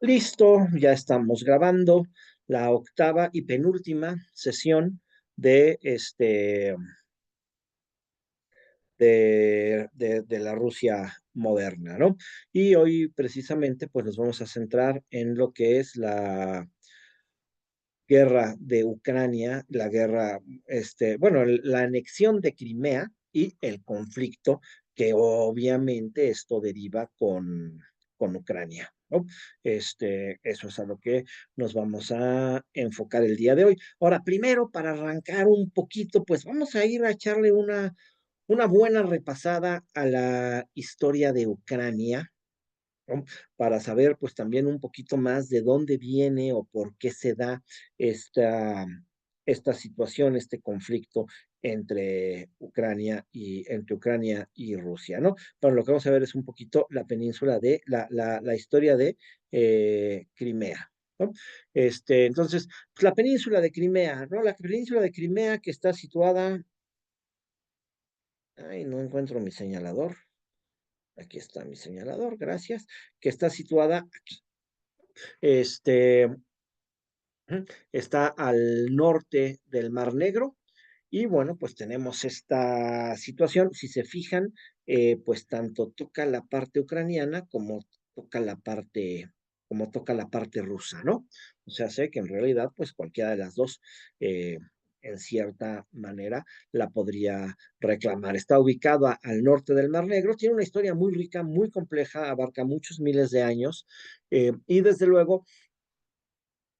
Listo, ya estamos grabando la octava y penúltima sesión de de la Rusia moderna, ¿no? Y hoy precisamente pues nos vamos a centrar en lo que es la guerra de Ucrania, la guerra, bueno, la anexión de Crimea y el conflicto que obviamente esto deriva con Ucrania, ¿no? Eso es a lo que nos vamos a enfocar el día de hoy. Ahora, primero, para arrancar un poquito, pues vamos a ir a echarle una buena repasada a la historia de Ucrania, ¿no? Para saber pues también un poquito más de dónde viene o por qué se da esta, esta situación, este conflicto entre Ucrania y Rusia, ¿no? Pero lo que vamos a ver es un poquito la península de la historia de Crimea, ¿no? Entonces, pues, la península de Crimea, ¿no? La península de Crimea que está situada, ay, no encuentro mi señalador. Aquí está mi señalador, gracias, que está situada aquí. Este, Está al norte del Mar Negro y bueno, pues tenemos esta situación. Si se fijan, pues tanto toca la parte ucraniana toca la parte, como toca la parte rusa, ¿no? O sea, sé que en realidad, pues cualquiera de las dos, en cierta manera, la podría reclamar. Está ubicada al norte del Mar Negro, tiene una historia muy rica, muy compleja, abarca muchos miles de años y desde luego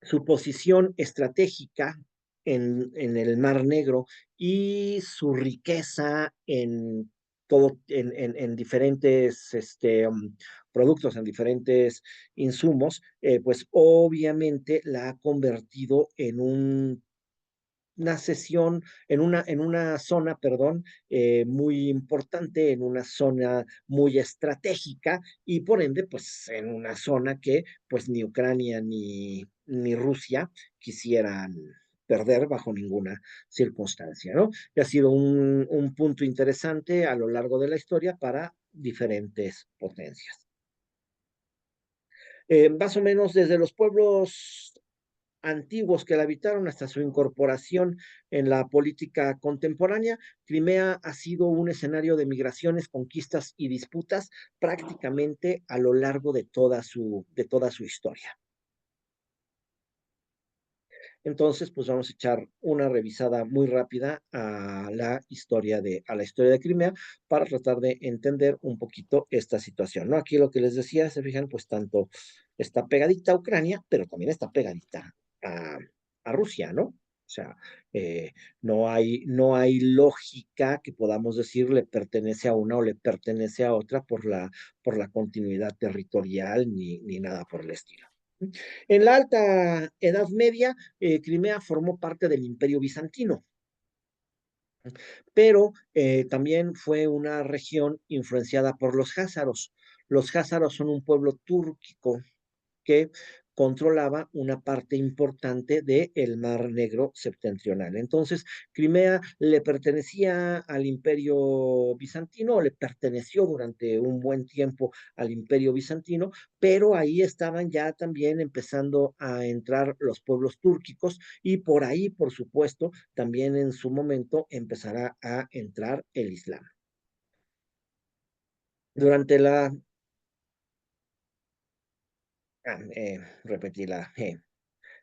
su posición estratégica en el Mar Negro y su riqueza en todo, en diferentes productos, en diferentes insumos, pues obviamente la ha convertido en una sesión, en una zona, perdón, muy importante, en una zona muy estratégica y por ende, pues en una zona que pues ni Ucrania ni Rusia quisieran perder bajo ninguna circunstancia, ¿no? Y ha sido un punto interesante a lo largo de la historia para diferentes potencias. Más o menos desde los pueblos antiguos que la habitaron hasta su incorporación en la política contemporánea, Crimea ha sido un escenario de migraciones, conquistas y disputas prácticamente a lo largo de toda su historia. Entonces, pues vamos a echar una revisada muy rápida a la historia de Crimea para tratar de entender un poquito esta situación, ¿no? Aquí lo que les decía, se fijan, pues tanto está pegadita a Ucrania, pero también está pegadita a, a Rusia, ¿no? O sea, no hay lógica que podamos decir le pertenece a una o le pertenece a otra por la continuidad territorial ni nada por el estilo. En la Alta Edad Media, Crimea formó parte del Imperio Bizantino, pero también fue una región influenciada por los házaros. Los házaros son un pueblo túrquico que controlaba una parte importante del Mar Negro septentrional. Entonces, Crimea le pertenecía al Imperio Bizantino, le perteneció durante un buen tiempo al Imperio Bizantino, pero ahí estaban ya también empezando a entrar los pueblos túrquicos y por ahí, por supuesto, también en su momento empezará a entrar el Islam. Durante la... repetí la...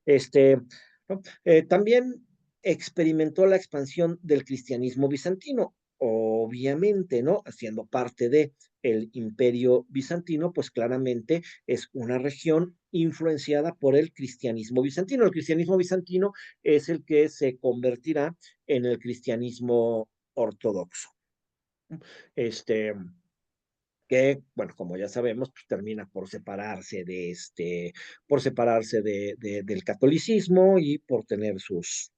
Este, ¿no? También experimentó la expansión del cristianismo bizantino, obviamente, ¿no? Haciendo parte de el imperio bizantino, pues claramente es una región influenciada por el cristianismo bizantino. El cristianismo bizantino es el que se convertirá en el cristianismo ortodoxo. Este, que, bueno, como ya sabemos, pues termina por separarse por separarse del catolicismo y por tener sus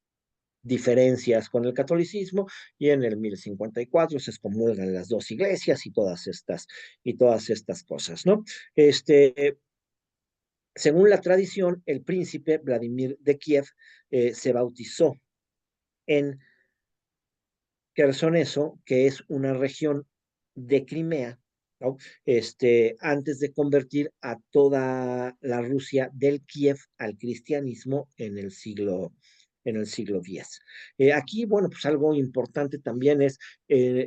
diferencias con el catolicismo, y en el 1054 se excomulgan las dos iglesias y todas estas cosas, ¿no? Según la tradición, el príncipe Vladimir de Kiev se bautizó en Quersoneso, que es una región de Crimea, ¿no? Antes de convertir a toda la Rusia del Kiev al cristianismo en el siglo X. Aquí, bueno, pues algo importante también es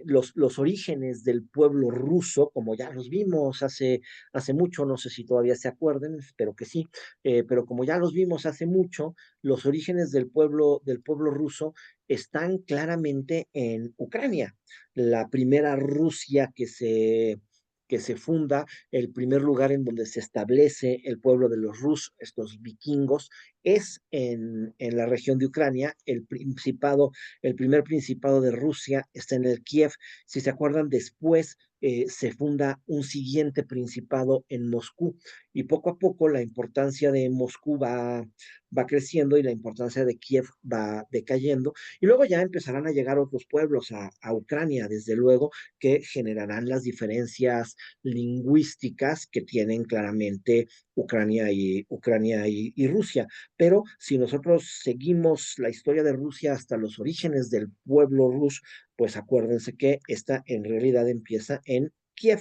los orígenes del pueblo ruso, como ya los vimos hace mucho, no sé si todavía se acuerden, espero que sí, pero como ya los vimos hace mucho, los orígenes del pueblo ruso están claramente en Ucrania, la primera Rusia que se funda, el primer lugar en donde se establece el pueblo de los Rus, estos vikingos, es en la región de Ucrania, el primer principado de Rusia está en el Kiev. Si se acuerdan, después se funda un siguiente principado en Moscú y poco a poco la importancia de Moscú va creciendo y la importancia de Kiev va decayendo y luego ya empezarán a llegar otros pueblos a Ucrania, desde luego, que generarán las diferencias lingüísticas que tienen claramente Ucrania y Rusia. Pero si nosotros seguimos la historia de Rusia hasta los orígenes del pueblo ruso, pues acuérdense que esta en realidad empieza en Kiev.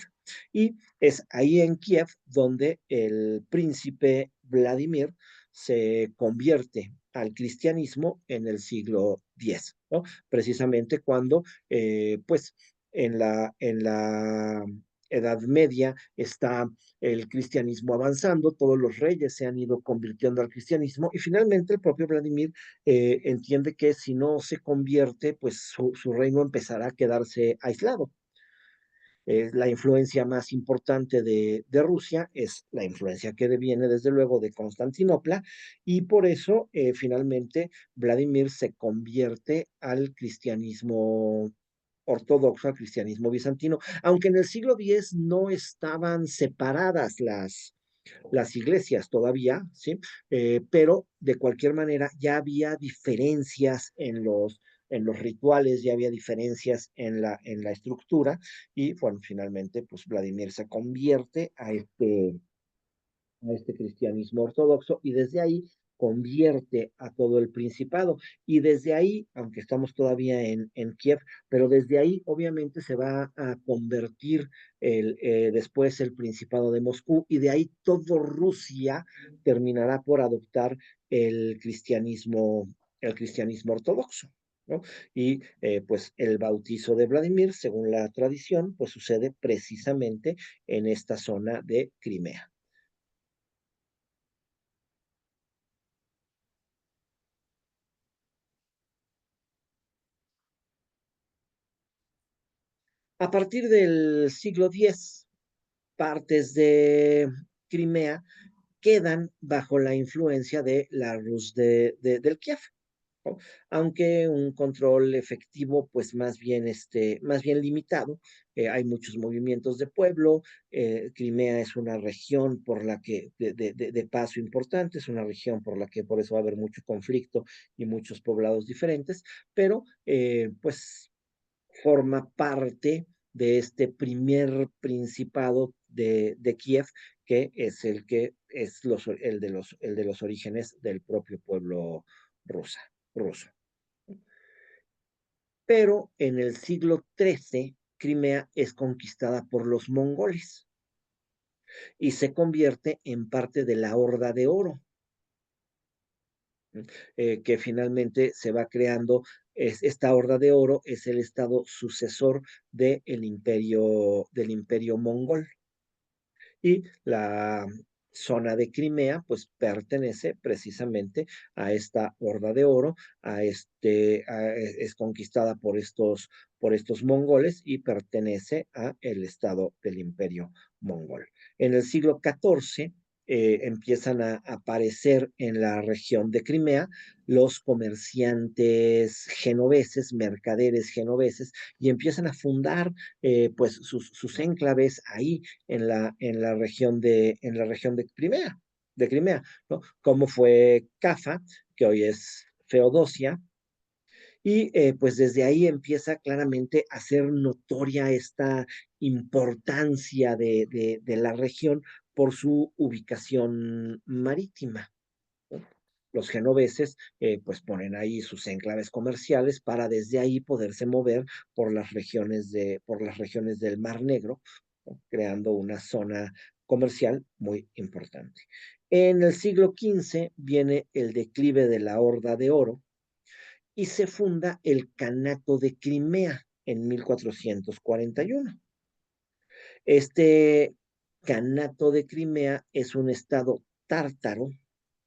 Y es ahí en Kiev donde el príncipe Vladimir se convierte al cristianismo en el siglo X, ¿no? Precisamente cuando, pues, en la Edad Media está el cristianismo avanzando, todos los reyes se han ido convirtiendo al cristianismo y finalmente el propio Vladimir entiende que si no se convierte, pues su reino empezará a quedarse aislado. La influencia más importante de Rusia es la influencia que viene desde luego de Constantinopla y por eso finalmente Vladimir se convierte al cristianismo ortodoxo, al cristianismo bizantino, aunque en el siglo X no estaban separadas las iglesias todavía, ¿sí? Pero de cualquier manera ya había diferencias en los rituales, ya había diferencias en la estructura y bueno, finalmente pues Vladimir se convierte a este cristianismo ortodoxo y desde ahí convierte a todo el principado. Y desde ahí, aunque estamos todavía en Kiev, pero desde ahí obviamente se va a convertir después el principado de Moscú y de ahí todo Rusia terminará por adoptar el cristianismo ortodoxo. ¿No? Y pues el bautizo de Vladimir, según la tradición, pues sucede precisamente en esta zona de Crimea. A partir del siglo X, partes de Crimea quedan bajo la influencia de la Rus del Kiev, ¿no? Aunque un control efectivo, pues más bien limitado. Hay muchos movimientos de pueblo. Crimea es una región por la que, de paso importante, es una región por la que por eso va a haber mucho conflicto y muchos poblados diferentes, pero pues forma parte de este primer principado de Kiev, que es el que es el de los orígenes del propio pueblo ruso. Pero en el siglo XIII, Crimea es conquistada por los mongoles y se convierte en parte de la Horda de Oro, que finalmente se va creando. Esta Horda de Oro es el estado sucesor del imperio mongol. Y la zona de Crimea, pues pertenece precisamente a esta Horda de Oro, es conquistada por estos mongoles y pertenece a el estado del Imperio Mongol. En el siglo XIV empiezan a aparecer en la región de Crimea los comerciantes genoveses, mercaderes genoveses, y empiezan a fundar pues sus enclaves ahí en la región de Crimea, ¿no? Como fue Cafa, que hoy es Feodosia, y pues desde ahí empieza claramente a ser notoria esta importancia de la región por su ubicación marítima, ¿no? Los genoveses pues ponen ahí sus enclaves comerciales para desde ahí poderse mover por las regiones del Mar Negro ¿no? Creando una zona comercial muy importante. En el siglo XV viene el declive de la Horda de Oro y se funda el Kanato de Crimea en 1441. Este Kanato de Crimea es un estado tártaro,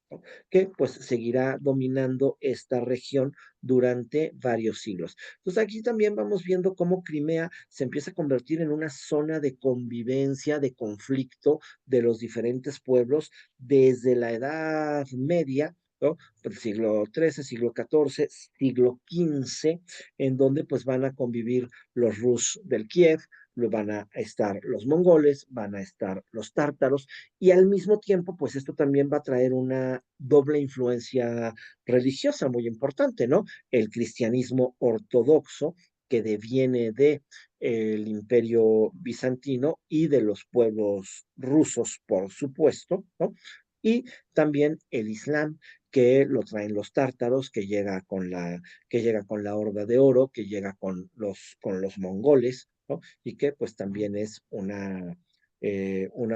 ¿no? Que pues seguirá dominando esta región durante varios siglos. Entonces aquí también vamos viendo cómo Crimea se empieza a convertir en una zona de convivencia, de conflicto de los diferentes pueblos desde la Edad Media, ¿no? El siglo XIII, siglo XIV, siglo XV, en donde pues van a convivir los Rus del Kiev, van a estar los mongoles, van a estar los tártaros, y al mismo tiempo, pues esto también va a traer una doble influencia religiosa muy importante, ¿no? El cristianismo ortodoxo que deviene de el imperio bizantino y de los pueblos rusos, por supuesto, ¿no? Y también el islam que lo traen los tártaros, que llega con la Horda de Oro, que llega con los mongoles, ¿no? Y que pues también es una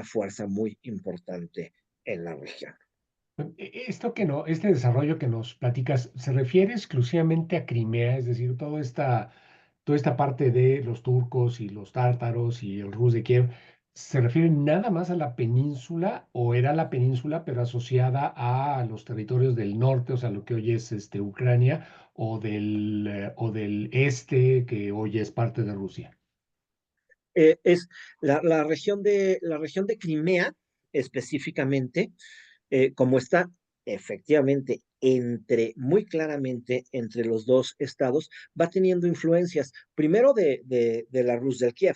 fuerza muy importante en la región. Esto que no, este desarrollo que nos platicas, ¿se refiere exclusivamente a Crimea? Es decir, toda esta parte de los turcos y los tártaros y el Rus de Kiev, ¿se refiere nada más a la península o era la península pero asociada a los territorios del norte, o sea, lo que hoy es Ucrania, o del este, que hoy es parte de Rusia? Es la región de Crimea específicamente, como está efectivamente muy claramente entre los dos estados, va teniendo influencias, primero de la Rus del Kiev,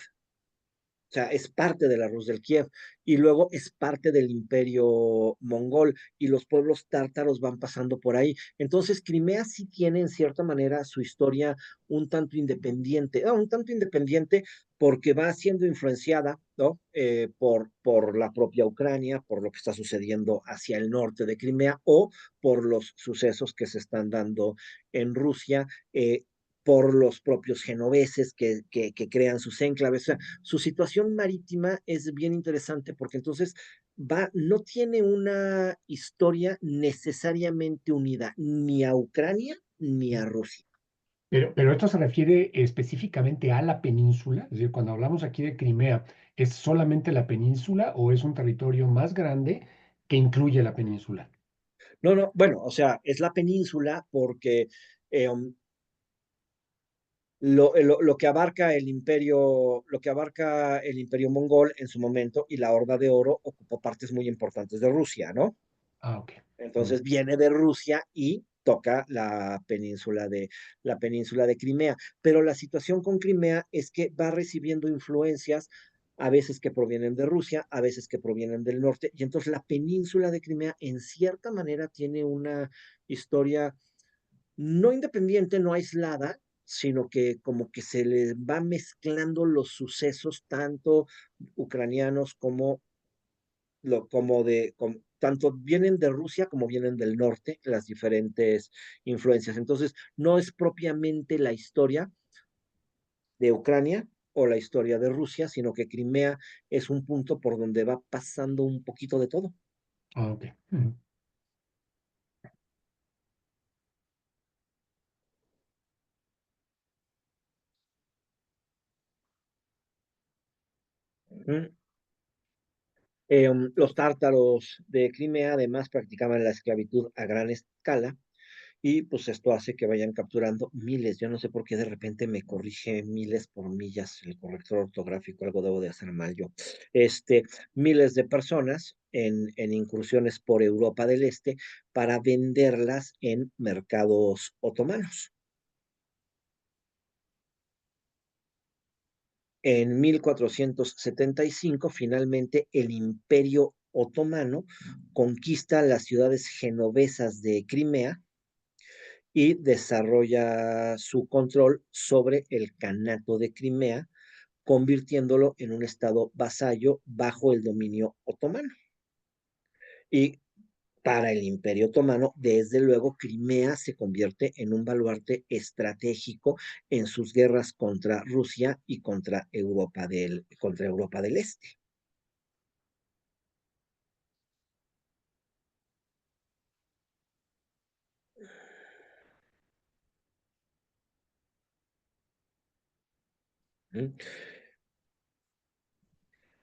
o sea, es parte de la Rus del Kiev y luego es parte del imperio mongol y los pueblos tártaros van pasando por ahí. Entonces, Crimea sí tiene en cierta manera su historia un tanto independiente porque va siendo influenciada, ¿no? Por la propia Ucrania, por lo que está sucediendo hacia el norte de Crimea o por los sucesos que se están dando en Rusia. Por los propios genoveses que crean sus enclaves. O sea, su situación marítima es bien interesante porque entonces no tiene una historia necesariamente unida ni a Ucrania ni a Rusia. Pero esto se refiere específicamente a la península, es decir, cuando hablamos aquí de Crimea, ¿es solamente la península o es un territorio más grande que incluye la península? No, no, bueno, o sea, es la península porque eh, um, lo que abarca lo que abarca el imperio mongol en su momento y la Horda de Oro ocupó partes muy importantes de Rusia, ¿no? Ah, ok. Mm. Entonces viene de Rusia y toca la península de Crimea. Pero la situación con Crimea es que va recibiendo influencias a veces que provienen de Rusia, a veces que provienen del norte, y entonces la península de Crimea en cierta manera tiene una historia no independiente, no aislada, sino que como que se le va mezclando los sucesos tanto ucranianos tanto vienen de Rusia como vienen del norte, las diferentes influencias. Entonces, no es propiamente la historia de Ucrania o la historia de Rusia, sino que Crimea es un punto por donde va pasando un poquito de todo. Ah, ok. Mm. Los tártaros de Crimea además practicaban la esclavitud a gran escala y pues esto hace que vayan capturando miles, yo no sé por qué de repente me corrige miles por millas el corrector ortográfico, algo debo de hacer mal yo, este, miles de personas en incursiones por Europa del Este para venderlas en mercados otomanos. En 1475, finalmente, el Imperio Otomano conquista las ciudades genovesas de Crimea y desarrolla su control sobre el Kanato de Crimea, convirtiéndolo en un estado vasallo bajo el dominio otomano. Y Para el Imperio Otomano, desde luego, Crimea se convierte en un baluarte estratégico en sus guerras contra Rusia y contra Europa del Este. ¿Mm?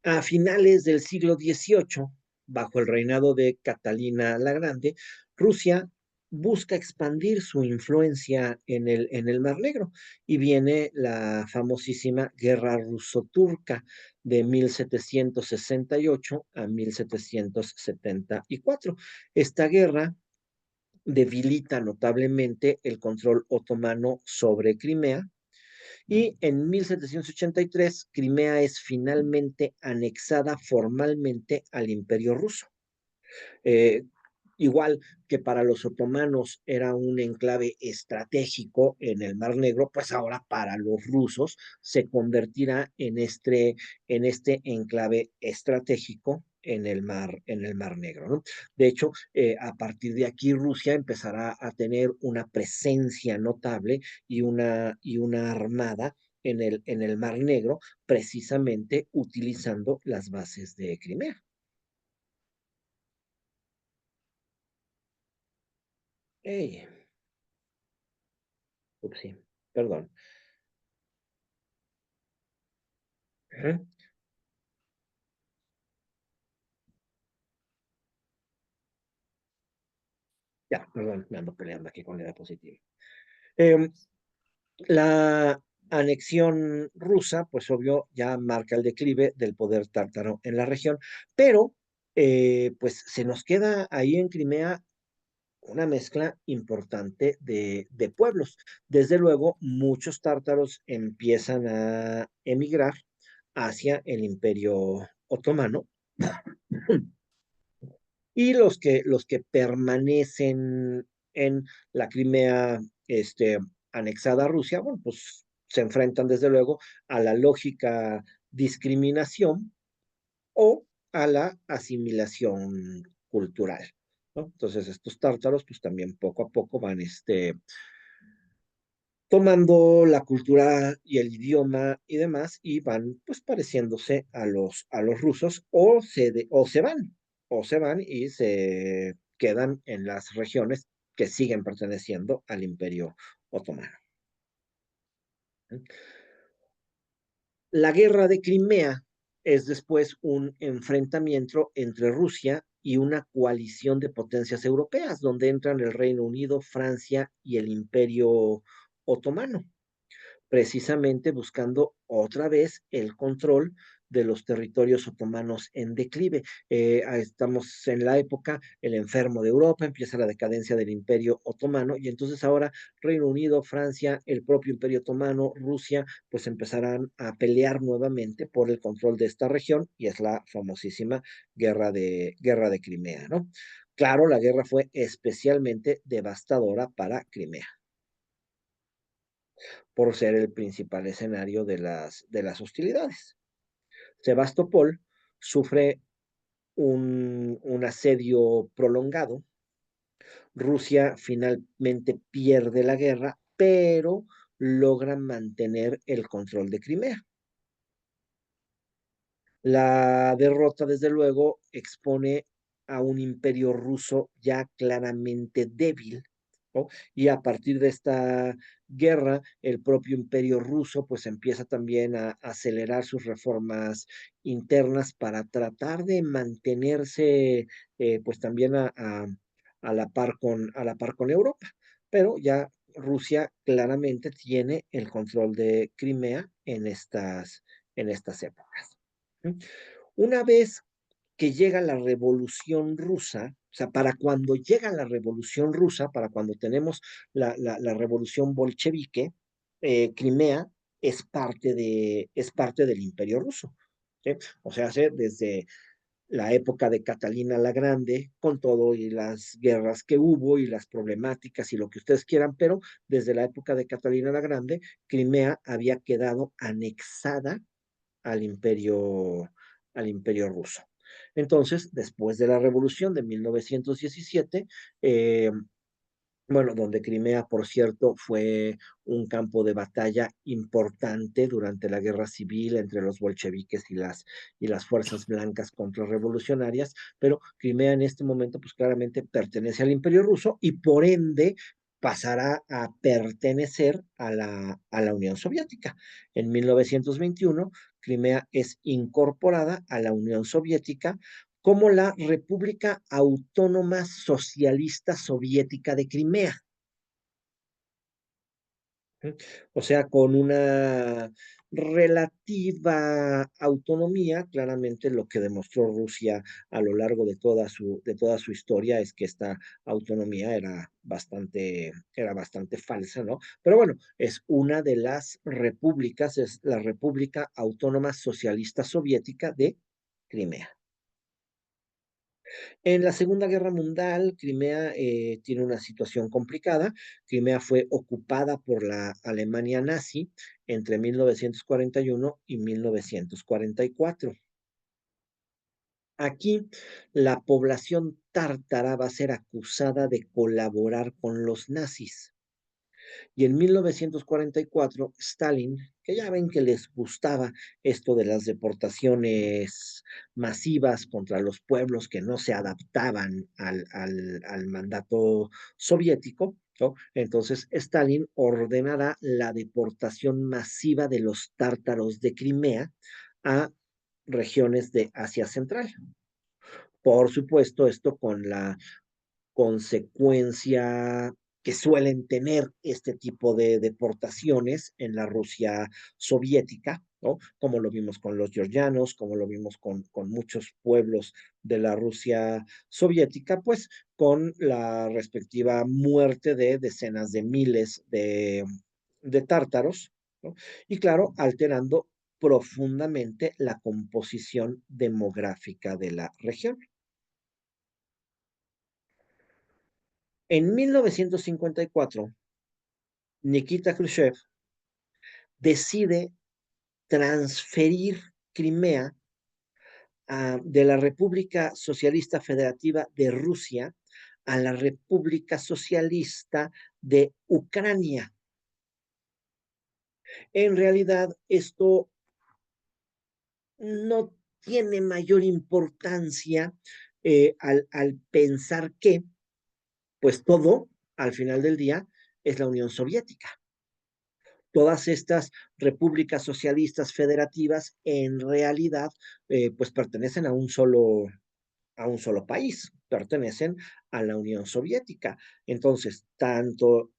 A finales del siglo XVIII, bajo el reinado de Catalina la Grande, Rusia busca expandir su influencia en el Mar Negro y viene la famosísima Guerra Ruso-Turca de 1768 a 1774. Esta guerra debilita notablemente el control otomano sobre Crimea y en 1783 Crimea es finalmente anexada formalmente al Imperio Ruso. Eh, Igual que para los otomanos era un enclave estratégico en el Mar Negro, pues ahora para los rusos se convertirá en este enclave estratégico en el Mar Negro, ¿no? De hecho, a partir de aquí Rusia empezará a tener una presencia notable y una armada en el Mar Negro, precisamente utilizando las bases de Crimea. Hey, sí, perdón. Ujú. Ya, perdón, me ando peleando aquí con la diapositiva. Eh, la anexión rusa, pues obvio, ya marca el declive del poder tártaro en la región, pero pues se nos queda ahí en Crimea una mezcla importante de pueblos. Desde luego, muchos tártaros empiezan a emigrar hacia el Imperio Otomano y los que permanecen en la Crimea anexada a Rusia, bueno, pues se enfrentan desde luego a la lógica discriminación o a la asimilación cultural, ¿no? Entonces estos tártaros pues también poco a poco van tomando la cultura y el idioma y demás y van pues pareciéndose a los rusos o se van y se quedan en las regiones que siguen perteneciendo al Imperio Otomano. La guerra de Crimea es después un enfrentamiento entre Rusia y una coalición de potencias europeas, donde entran el Reino Unido, Francia y el Imperio Otomano, precisamente buscando otra vez el control de los territorios otomanos en declive. Estamos en la época, el enfermo de Europa, empieza la decadencia del Imperio Otomano y entonces ahora Reino Unido, Francia, el propio Imperio Otomano, Rusia, pues empezarán a pelear nuevamente por el control de esta región y es la famosísima guerra de Crimea, ¿no? Claro, la guerra fue especialmente devastadora para Crimea por ser el principal escenario de las hostilidades. Sebastopol sufre un asedio prolongado. Rusia finalmente pierde la guerra, pero logra mantener el control de Crimea. La derrota, desde luego, expone a un imperio ruso ya claramente débil, ¿no? Y a partir de esta guerra, el propio imperio ruso pues empieza también a acelerar sus reformas internas para tratar de mantenerse pues también a la par con Europa. Pero ya Rusia claramente tiene el control de Crimea en estas épocas. Una vez que llega la Revolución Rusa, o sea, para cuando llega la Revolución Rusa, para cuando tenemos la Revolución Bolchevique, Crimea es parte del Imperio Ruso. ¿Sí? O sea, desde la época de Catalina la Grande, con todo y las guerras que hubo y las problemáticas y lo que ustedes quieran, pero desde la época de Catalina la Grande, Crimea había quedado anexada al imperio ruso. Entonces, después de la revolución de 1917, eh, bueno, donde Crimea, por cierto, fue un campo de batalla importante durante la guerra civil entre los bolcheviques y las fuerzas blancas contrarrevolucionarias, pero Crimea en este momento, pues claramente pertenece al Imperio Ruso y por ende pasará a pertenecer a la Unión Soviética. En 1921, Crimea es incorporada a la Unión Soviética como la República Autónoma Socialista Soviética de Crimea. O sea, con una relativa autonomía, claramente lo que demostró Rusia a lo largo de toda su historia es que esta autonomía era bastante falsa, ¿no? Pero bueno, es una de las repúblicas, es la República Autónoma Socialista Soviética de Crimea. En la Segunda Guerra Mundial, Crimea tiene una situación complicada. Crimea fue ocupada por la Alemania nazi entre 1941 y 1944. Aquí, la población tártara va a ser acusada de colaborar con los nazis. Y en 1944, Stalin, que ya ven que les gustaba esto de las deportaciones masivas contra los pueblos que no se adaptaban al mandato soviético, ¿no? Entonces Stalin ordenará la deportación masiva de los tártaros de Crimea a regiones de Asia Central. Por supuesto, esto con la consecuencia que suelen tener este tipo de deportaciones en la Rusia soviética, ¿no? Como lo vimos con los georgianos, como lo vimos con muchos pueblos de la Rusia soviética, pues con la respectiva muerte de decenas de miles de tártaros, ¿no? Y claro, alterando profundamente la composición demográfica de la región. En 1954, Nikita Khrushchev decide transferir Crimea de la República Socialista Federativa de Rusia a la República Socialista de Ucrania. En realidad, esto no tiene mayor importancia al pensar que, pues todo, al final del día, es la Unión Soviética. Todas estas repúblicas socialistas federativas en realidad pues pertenecen a un solo país, pertenecen a la Unión Soviética. Entonces, tanto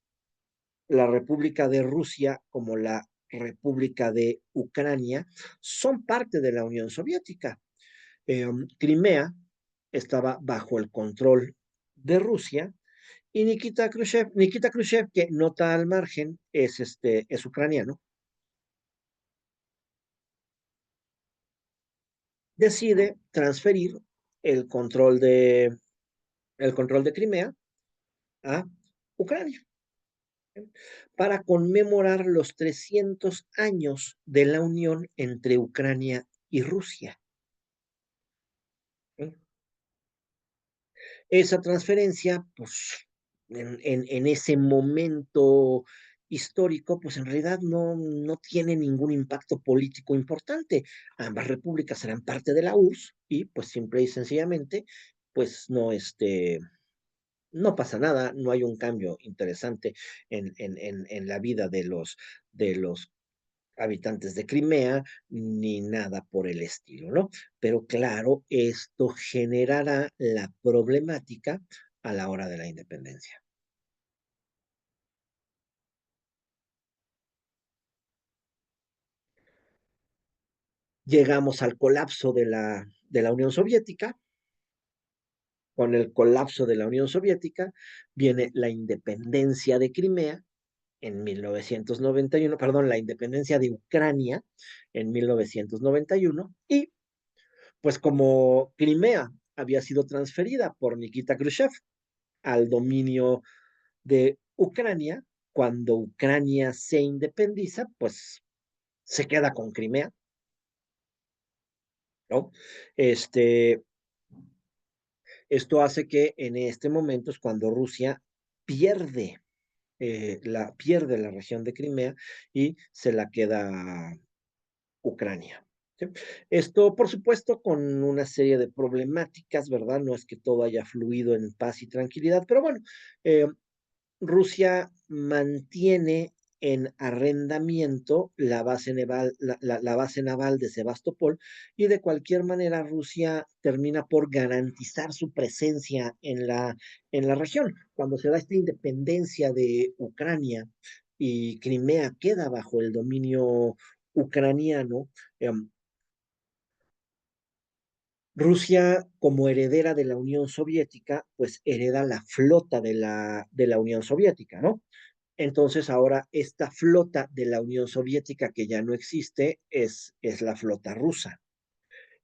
la República de Rusia como la República de Ucrania son parte de la Unión Soviética. Crimea estaba bajo el control de Rusia y Nikita Khrushchev, que nota al margen, es ucraniano, decide transferir el control de, el control de Crimea a Ucrania para conmemorar los 300 años de la unión entre Ucrania y Rusia. Esa transferencia, pues, en ese momento histórico, pues en realidad no tiene ningún impacto político importante. Ambas repúblicas eran parte de la URSS y pues simple y sencillamente, pues no pasa nada, no hay un cambio interesante en la vida de los habitantes de Crimea, ni nada por el estilo, ¿no? Pero claro, esto generará la problemática a la hora de la independencia. Llegamos al colapso de la Unión Soviética. Con el colapso de la Unión Soviética viene la independencia de Crimea en 1991, perdón, la independencia de Ucrania en 1991 y pues como Crimea había sido transferida por Nikita Khrushchev al dominio de Ucrania, cuando Ucrania se independiza, pues se queda con Crimea, ¿no? Este, Esto hace que en este momento es cuando Rusia pierde, pierde la región de Crimea y se la queda Ucrania. ¿Sí? Esto, por supuesto, con una serie de problemáticas, ¿verdad? No es que todo haya fluido en paz y tranquilidad, pero bueno, eh, Rusia mantiene en arrendamiento la base naval, la base naval de Sebastopol y de cualquier manera Rusia termina por garantizar su presencia en la región. Cuando se da esta independencia de Ucrania y Crimea queda bajo el dominio ucraniano, eh, Rusia, como heredera de la Unión Soviética, pues hereda la flota de la Unión Soviética, ¿no? Entonces ahora esta flota de la Unión Soviética que ya no existe es la flota rusa.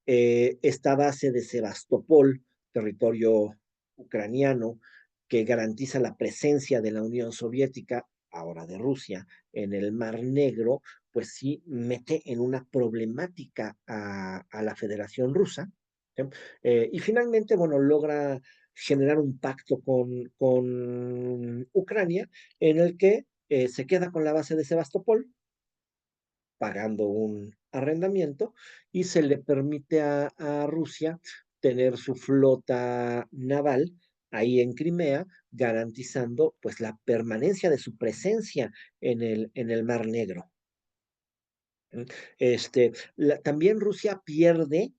Esta base de Sebastopol, territorio ucraniano, que garantiza la presencia de la Unión Soviética, ahora de Rusia, en el Mar Negro, pues sí mete en una problemática a la Federación Rusa. ¿Sí? Y finalmente, bueno, logra generar un pacto con Ucrania en el que se queda con la base de Sebastopol, pagando un arrendamiento y se le permite a Rusia tener su flota naval ahí en Crimea, garantizando pues la permanencia de su presencia en el Mar Negro. También Rusia pierde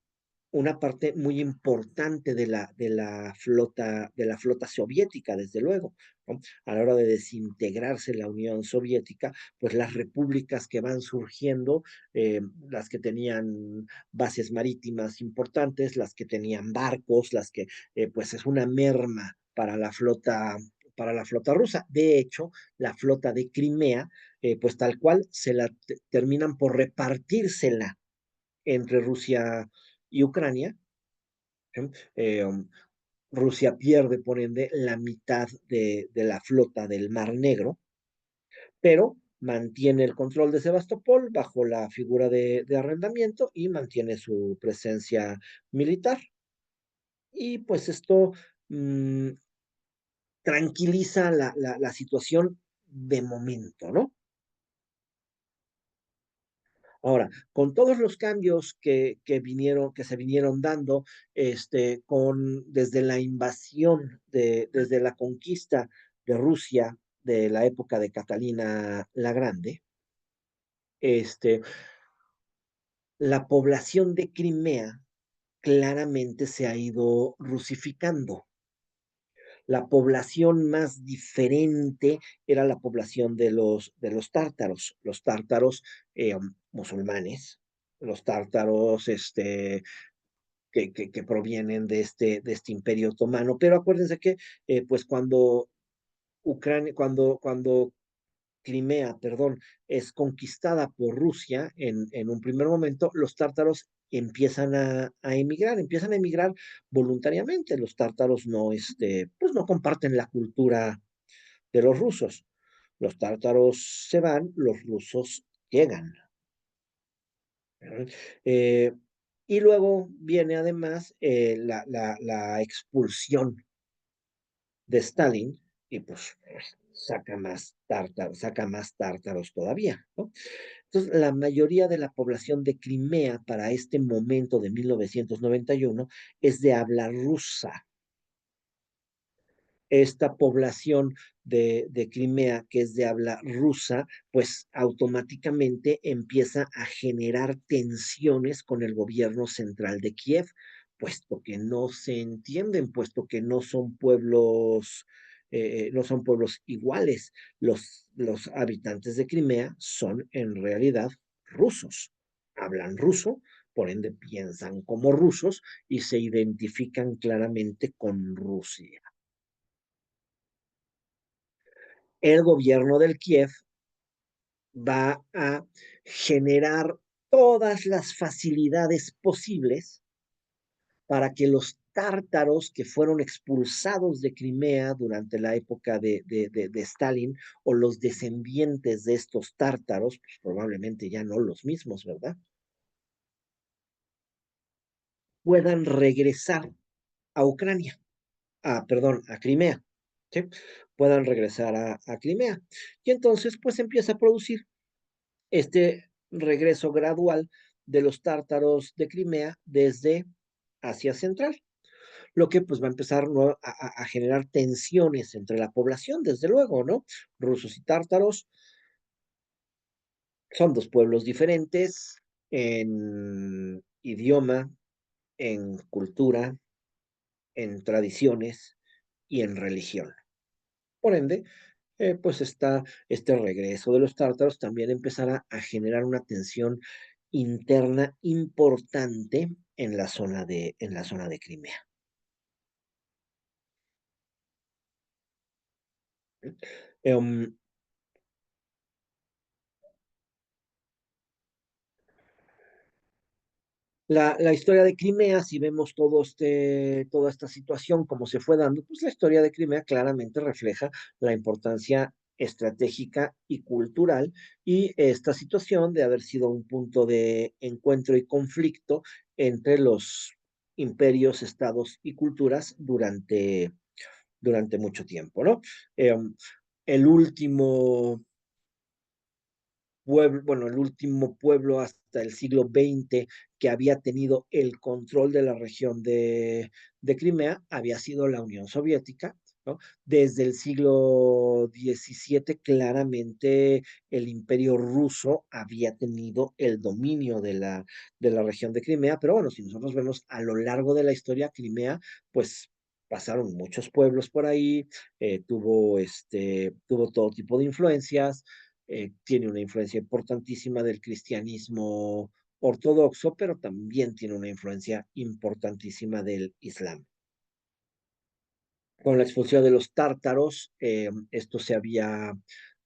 una parte muy importante de la flota soviética, desde luego, ¿no? A la hora de desintegrarse la Unión Soviética, pues las repúblicas que van surgiendo, las que tenían bases marítimas importantes, las que tenían barcos, las que, pues es una merma para la flota rusa. De hecho, la flota de Crimea, pues tal cual, terminan por repartírsela entre Rusia y Ucrania. ¿Sí? Rusia pierde, por ende, la mitad de la flota del Mar Negro, pero mantiene el control de Sebastopol bajo la figura de arrendamiento y mantiene su presencia militar. Y pues esto mmm, tranquiliza la situación de momento, ¿no? Ahora, con todos los cambios que se vinieron dando, desde la invasión, desde la conquista de Rusia de la época de Catalina la Grande, este, la población de Crimea claramente se ha ido rusificando. La población más diferente era la población de los tártaros musulmanes, los tártaros que provienen de este imperio otomano. Pero acuérdense que pues cuando Crimea, perdón, es conquistada por Rusia en un primer momento, los tártaros empiezan a emigrar voluntariamente. Los tártaros no, pues no comparten la cultura de los rusos. Los tártaros se van, los rusos llegan. Eh, y luego viene además la expulsión de Stalin y pues saca más tártaros todavía, ¿no? Entonces, la mayoría de la población de Crimea para este momento de 1991 es de habla rusa. Esta población Crimea, que es de habla rusa, pues automáticamente empieza a generar tensiones con el gobierno central de Kiev, puesto que no se entienden, puesto que no son pueblos iguales. Los habitantes de Crimea son en realidad rusos, hablan ruso, por ende piensan como rusos y se identifican claramente con Rusia. El gobierno del Kiev va a generar todas las facilidades posibles para que los tártaros que fueron expulsados de Crimea durante la época de Stalin o los descendientes de estos tártaros, pues probablemente ya no los mismos, ¿verdad? Puedan regresar a Ucrania. perdón, a Crimea, ¿sí? Puedan regresar a Crimea. Y entonces, pues empieza a producir este regreso gradual de los tártaros de Crimea desde Asia Central, lo que pues va a empezar, ¿no?, a generar tensiones entre la población, desde luego, ¿no? Rusos y tártaros son dos pueblos diferentes en idioma, en cultura, en tradiciones y en religión. Por ende, pues está este regreso de los tártaros también empezará a generar una tensión interna importante en la zona de Crimea. Em, la historia de Crimea, si vemos toda esta situación, cómo se fue dando, pues la historia de Crimea claramente refleja la importancia estratégica y cultural y esta situación de haber sido un punto de encuentro y conflicto entre los imperios, estados y culturas durante mucho tiempo, ¿no? Em, el último pueblo, bueno, el último pueblo hasta el siglo XX que había tenido el control de la región de Crimea había sido la Unión Soviética, ¿no? Desde el siglo XVII, claramente el imperio ruso había tenido el dominio de la región de Crimea, pero bueno, si nosotros vemos a lo largo de la historia, Crimea, pues pasaron muchos pueblos por ahí, tuvo todo tipo de influencias, tiene una influencia importantísima del cristianismo ortodoxo, pero también tiene una influencia importantísima del islam. Con la expulsión de los tártaros, esto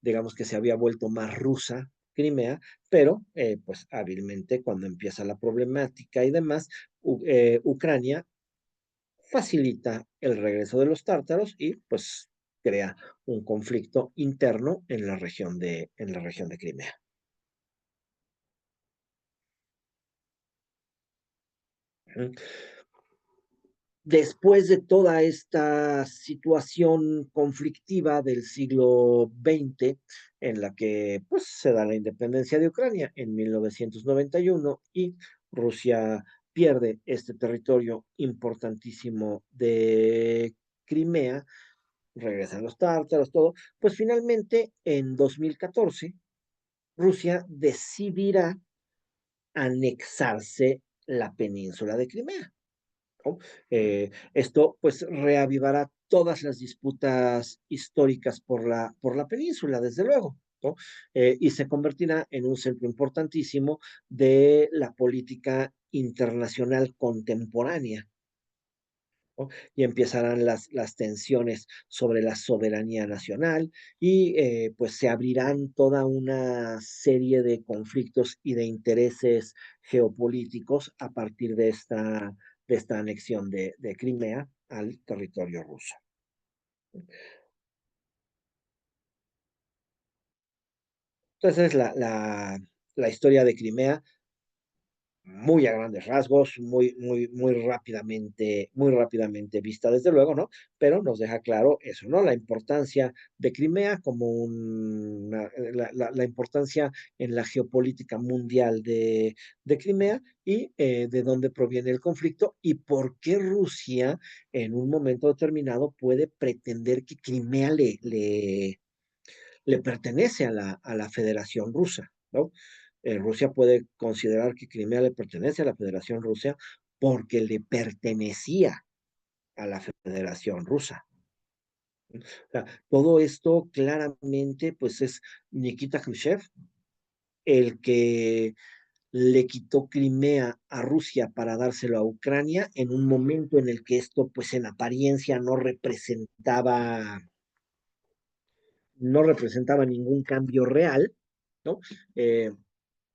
digamos que se había vuelto más rusa, Crimea, pero pues hábilmente cuando empieza la problemática y demás, Ucrania facilita el regreso de los tártaros y pues crea un conflicto interno en la región de Crimea. Ujú. Después de toda esta situación conflictiva del siglo XX, en la que pues, se da la independencia de Ucrania en 1991 y Rusia pierde este territorio importantísimo de Crimea, regresan los tártaros, todo, pues finalmente en 2014 Rusia decidirá anexarse la península de Crimea, ¿no? Esto pues reavivará todas las disputas históricas por la península, desde luego, ¿no? Y se convertirá en un centro importantísimo de la política internacional contemporánea, ¿no? Y empezarán las tensiones sobre la soberanía nacional y pues se abrirán toda una serie de conflictos y de intereses geopolíticos a partir de esta anexión de Crimea al territorio ruso. Entonces, la historia de Crimea muy a grandes rasgos, muy rápidamente vista, desde luego, ¿no? Pero nos deja claro eso, ¿no? La importancia de Crimea como la importancia en la geopolítica mundial de Crimea y de dónde proviene el conflicto y por qué Rusia en un momento determinado puede pretender que Crimea le pertenece a la Federación Rusa, ¿no? Rusia puede considerar que Crimea le pertenece a la Federación Rusa porque le pertenecía a la Federación Rusa. O sea, todo esto claramente, pues es Nikita Khrushchev el que le quitó Crimea a Rusia para dárselo a Ucrania en un momento en el que esto, pues en apariencia no representaba ningún cambio real, ¿no? Eh,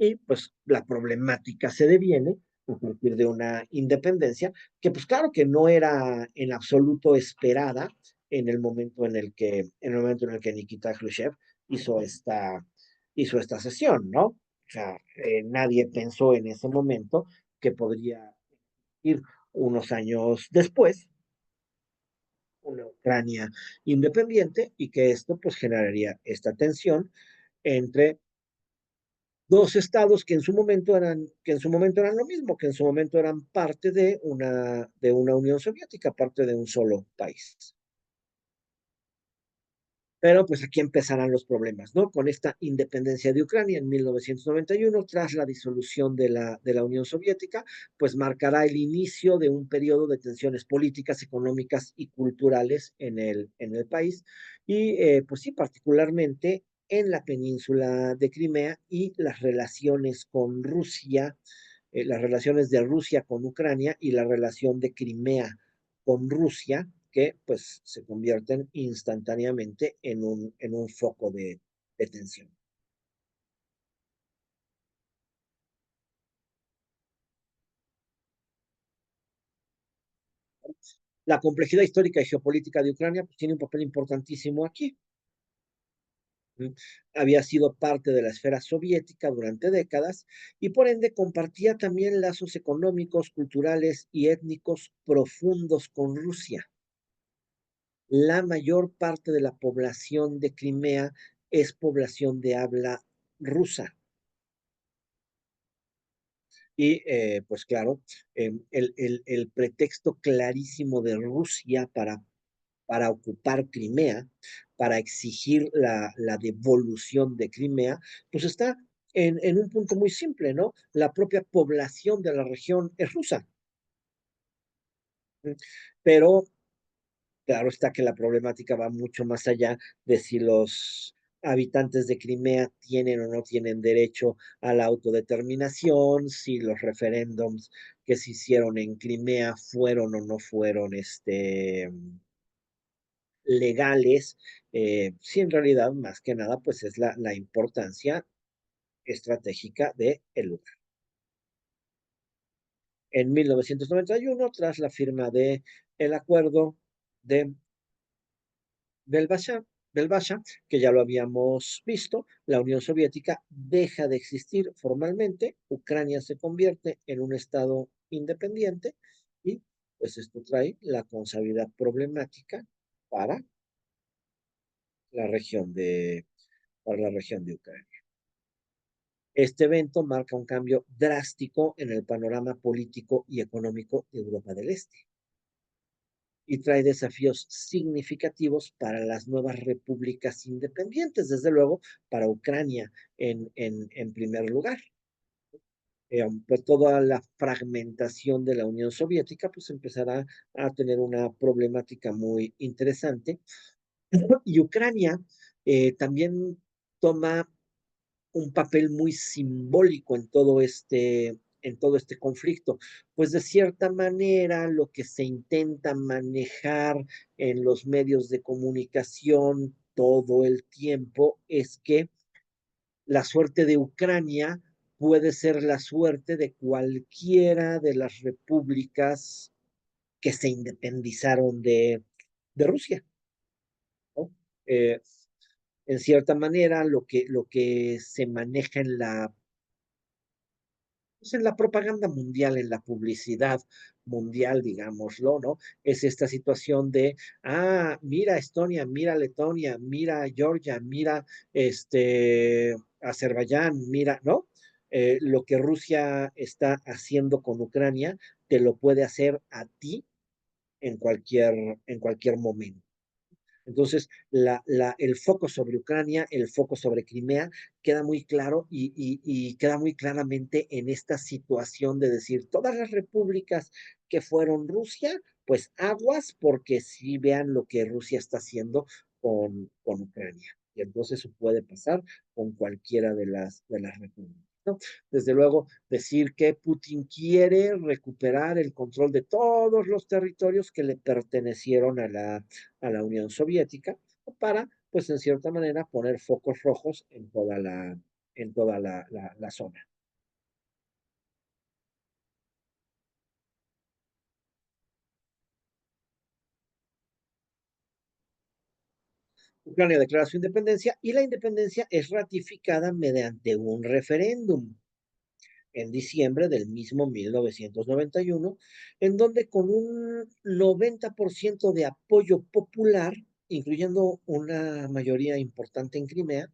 y pues la problemática se deviene a partir de una independencia que pues claro que no era en absoluto esperada en el momento en el que Nikita Khrushchev hizo hizo esta sesión, ¿no? O sea, nadie pensó en ese momento que podría ir unos años después una Ucrania independiente y que esto pues generaría esta tensión entre dos estados que en su momento eran lo mismo, que en su momento eran parte de una Unión Soviética, parte de un solo país. Pero pues aquí empezarán los problemas, ¿no? Con esta independencia de Ucrania en 1991, tras la disolución de la Unión Soviética, pues marcará el inicio de un periodo de tensiones políticas, económicas y culturales en el país. Y pues sí, particularmente en la península de Crimea y las relaciones con Rusia, las relaciones de Rusia con Ucrania y la relación de Crimea con Rusia, que pues se convierten instantáneamente en un foco de tensión. La complejidad histórica y geopolítica de Ucrania pues, tiene un papel importantísimo aquí. Había sido parte de la esfera soviética durante décadas y por ende compartía también lazos económicos, culturales y étnicos profundos con Rusia. La mayor parte de la población de Crimea es población de habla rusa. Y pues claro, el pretexto clarísimo de Rusia para ocupar Crimea, para exigir la devolución de Crimea, pues está en un punto muy simple, ¿no? La propia población de la región es rusa. Pero claro está que la problemática va mucho más allá de si los habitantes de Crimea tienen o no tienen derecho a la autodeterminación, si los referéndums que se hicieron en Crimea fueron o no fueron legales, si en realidad más que nada pues es la importancia estratégica de el lugar. En 1991, tras la firma de el acuerdo de del Basha, del Basha, que ya lo habíamos visto, la Unión Soviética deja de existir formalmente, Ucrania se convierte en un estado independiente y pues esto trae la consagrada problemática para la región para la región de Ucrania. Este evento marca un cambio drástico en el panorama político y económico de Europa del Este y trae desafíos significativos para las nuevas repúblicas independientes, desde luego para Ucrania en primer lugar. Pues toda la fragmentación de la Unión Soviética pues empezará a tener una problemática muy interesante y Ucrania también toma un papel muy simbólico en todo este conflicto. Pues de cierta manera lo que se intenta manejar en los medios de comunicación todo el tiempo es que la suerte de Ucrania puede ser la suerte de cualquiera de las repúblicas que se independizaron de Rusia, ¿no? En cierta manera, lo que se maneja pues en la propaganda mundial, en la publicidad mundial, digámoslo, ¿no? Es esta situación de, mira Estonia, mira Letonia, mira Georgia, mira Azerbaiyán, mira, ¿no? Lo que Rusia está haciendo con Ucrania, te lo puede hacer a ti en cualquier momento. Entonces, el foco sobre Ucrania, el foco sobre Crimea, queda muy claro y queda muy claramente en esta situación de decir, todas las repúblicas que fueron Rusia, pues aguas, porque sí vean lo que Rusia está haciendo con Ucrania. Y entonces eso puede pasar con cualquiera de las repúblicas. ¿No? Desde luego, decir que Putin quiere recuperar el control de todos los territorios que le pertenecieron a la Unión Soviética para, pues en cierta manera, poner focos rojos en toda la zona. Ucrania declara su independencia y la independencia es ratificada mediante un referéndum. en diciembre del mismo 1991, en donde con un 90% de apoyo popular, incluyendo una mayoría importante en Crimea,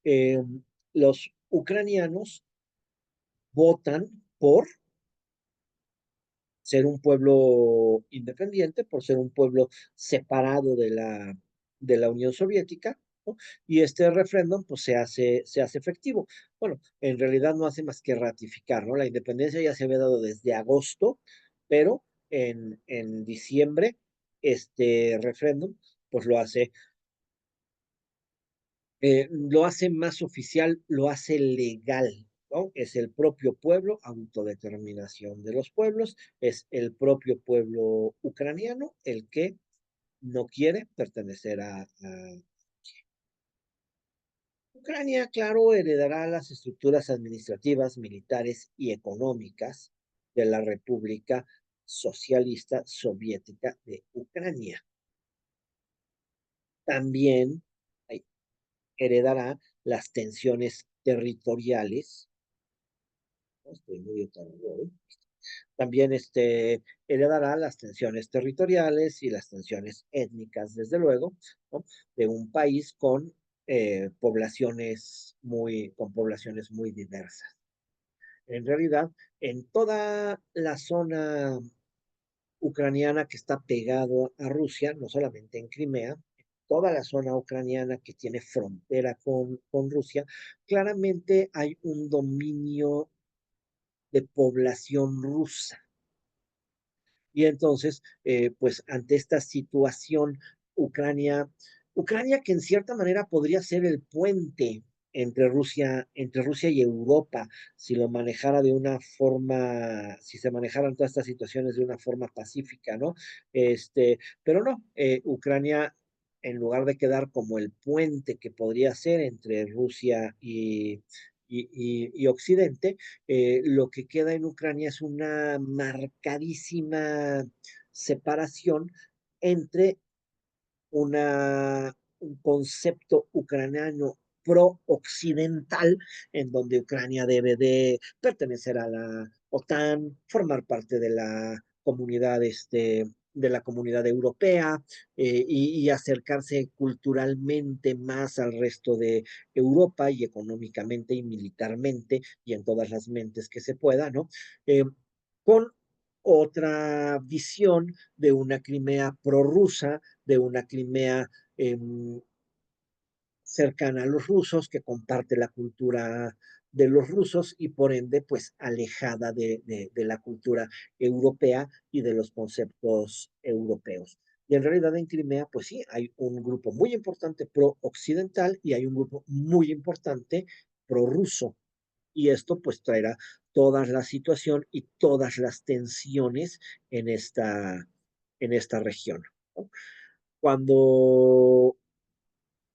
eh, los ucranianos votan por ser un pueblo independiente, por ser un pueblo separado de la Unión Soviética, ¿no? Y este referéndum pues se hace efectivo. Bueno, en realidad no hace más que ratificar, ¿no? La independencia ya se había dado desde agosto, pero en diciembre este referéndum pues lo hace más oficial, lo hace legal, ¿no? Es el propio pueblo, autodeterminación de los pueblos, es el propio pueblo ucraniano el que no quiere pertenecer a Ucrania, claro, heredará las estructuras administrativas, militares y económicas de la República Socialista Soviética de Ucrania. También heredará las tensiones territoriales. ¿No? Estoy muy tarde. También heredará las tensiones territoriales y las tensiones étnicas, desde luego, ¿no? De un país con poblaciones muy diversas. En realidad, en toda la zona ucraniana que está pegado a Rusia, no solamente en Crimea, toda la zona ucraniana que tiene frontera con Rusia, claramente hay un dominio de población rusa. Y entonces, pues ante esta situación, Ucrania, Ucrania que en cierta manera podría ser el puente entre Rusia y Europa, si lo manejara de una forma, si se manejaran todas estas situaciones de una forma pacífica, ¿no? Pero no, Ucrania, en lugar de quedar como el puente que podría ser entre Rusia y Occidente, lo que queda en Ucrania es una marcadísima separación entre un concepto ucraniano pro-occidental, en donde Ucrania debe de pertenecer a la OTAN, formar parte de la comunidad europea, y acercarse culturalmente más al resto de Europa y económicamente y militarmente y en todas las mentes que se pueda, ¿no? Con otra visión de una Crimea prorrusa, de una Crimea eh, cercana a los rusos, que comparte la cultura de los rusos y por ende, pues alejada de la cultura europea y de los conceptos europeos. Y en realidad en Crimea, pues sí, hay un grupo muy importante pro-occidental y hay un grupo muy importante pro-ruso. Y esto pues traerá toda la situación y todas las tensiones en en esta región, ¿no? Cuando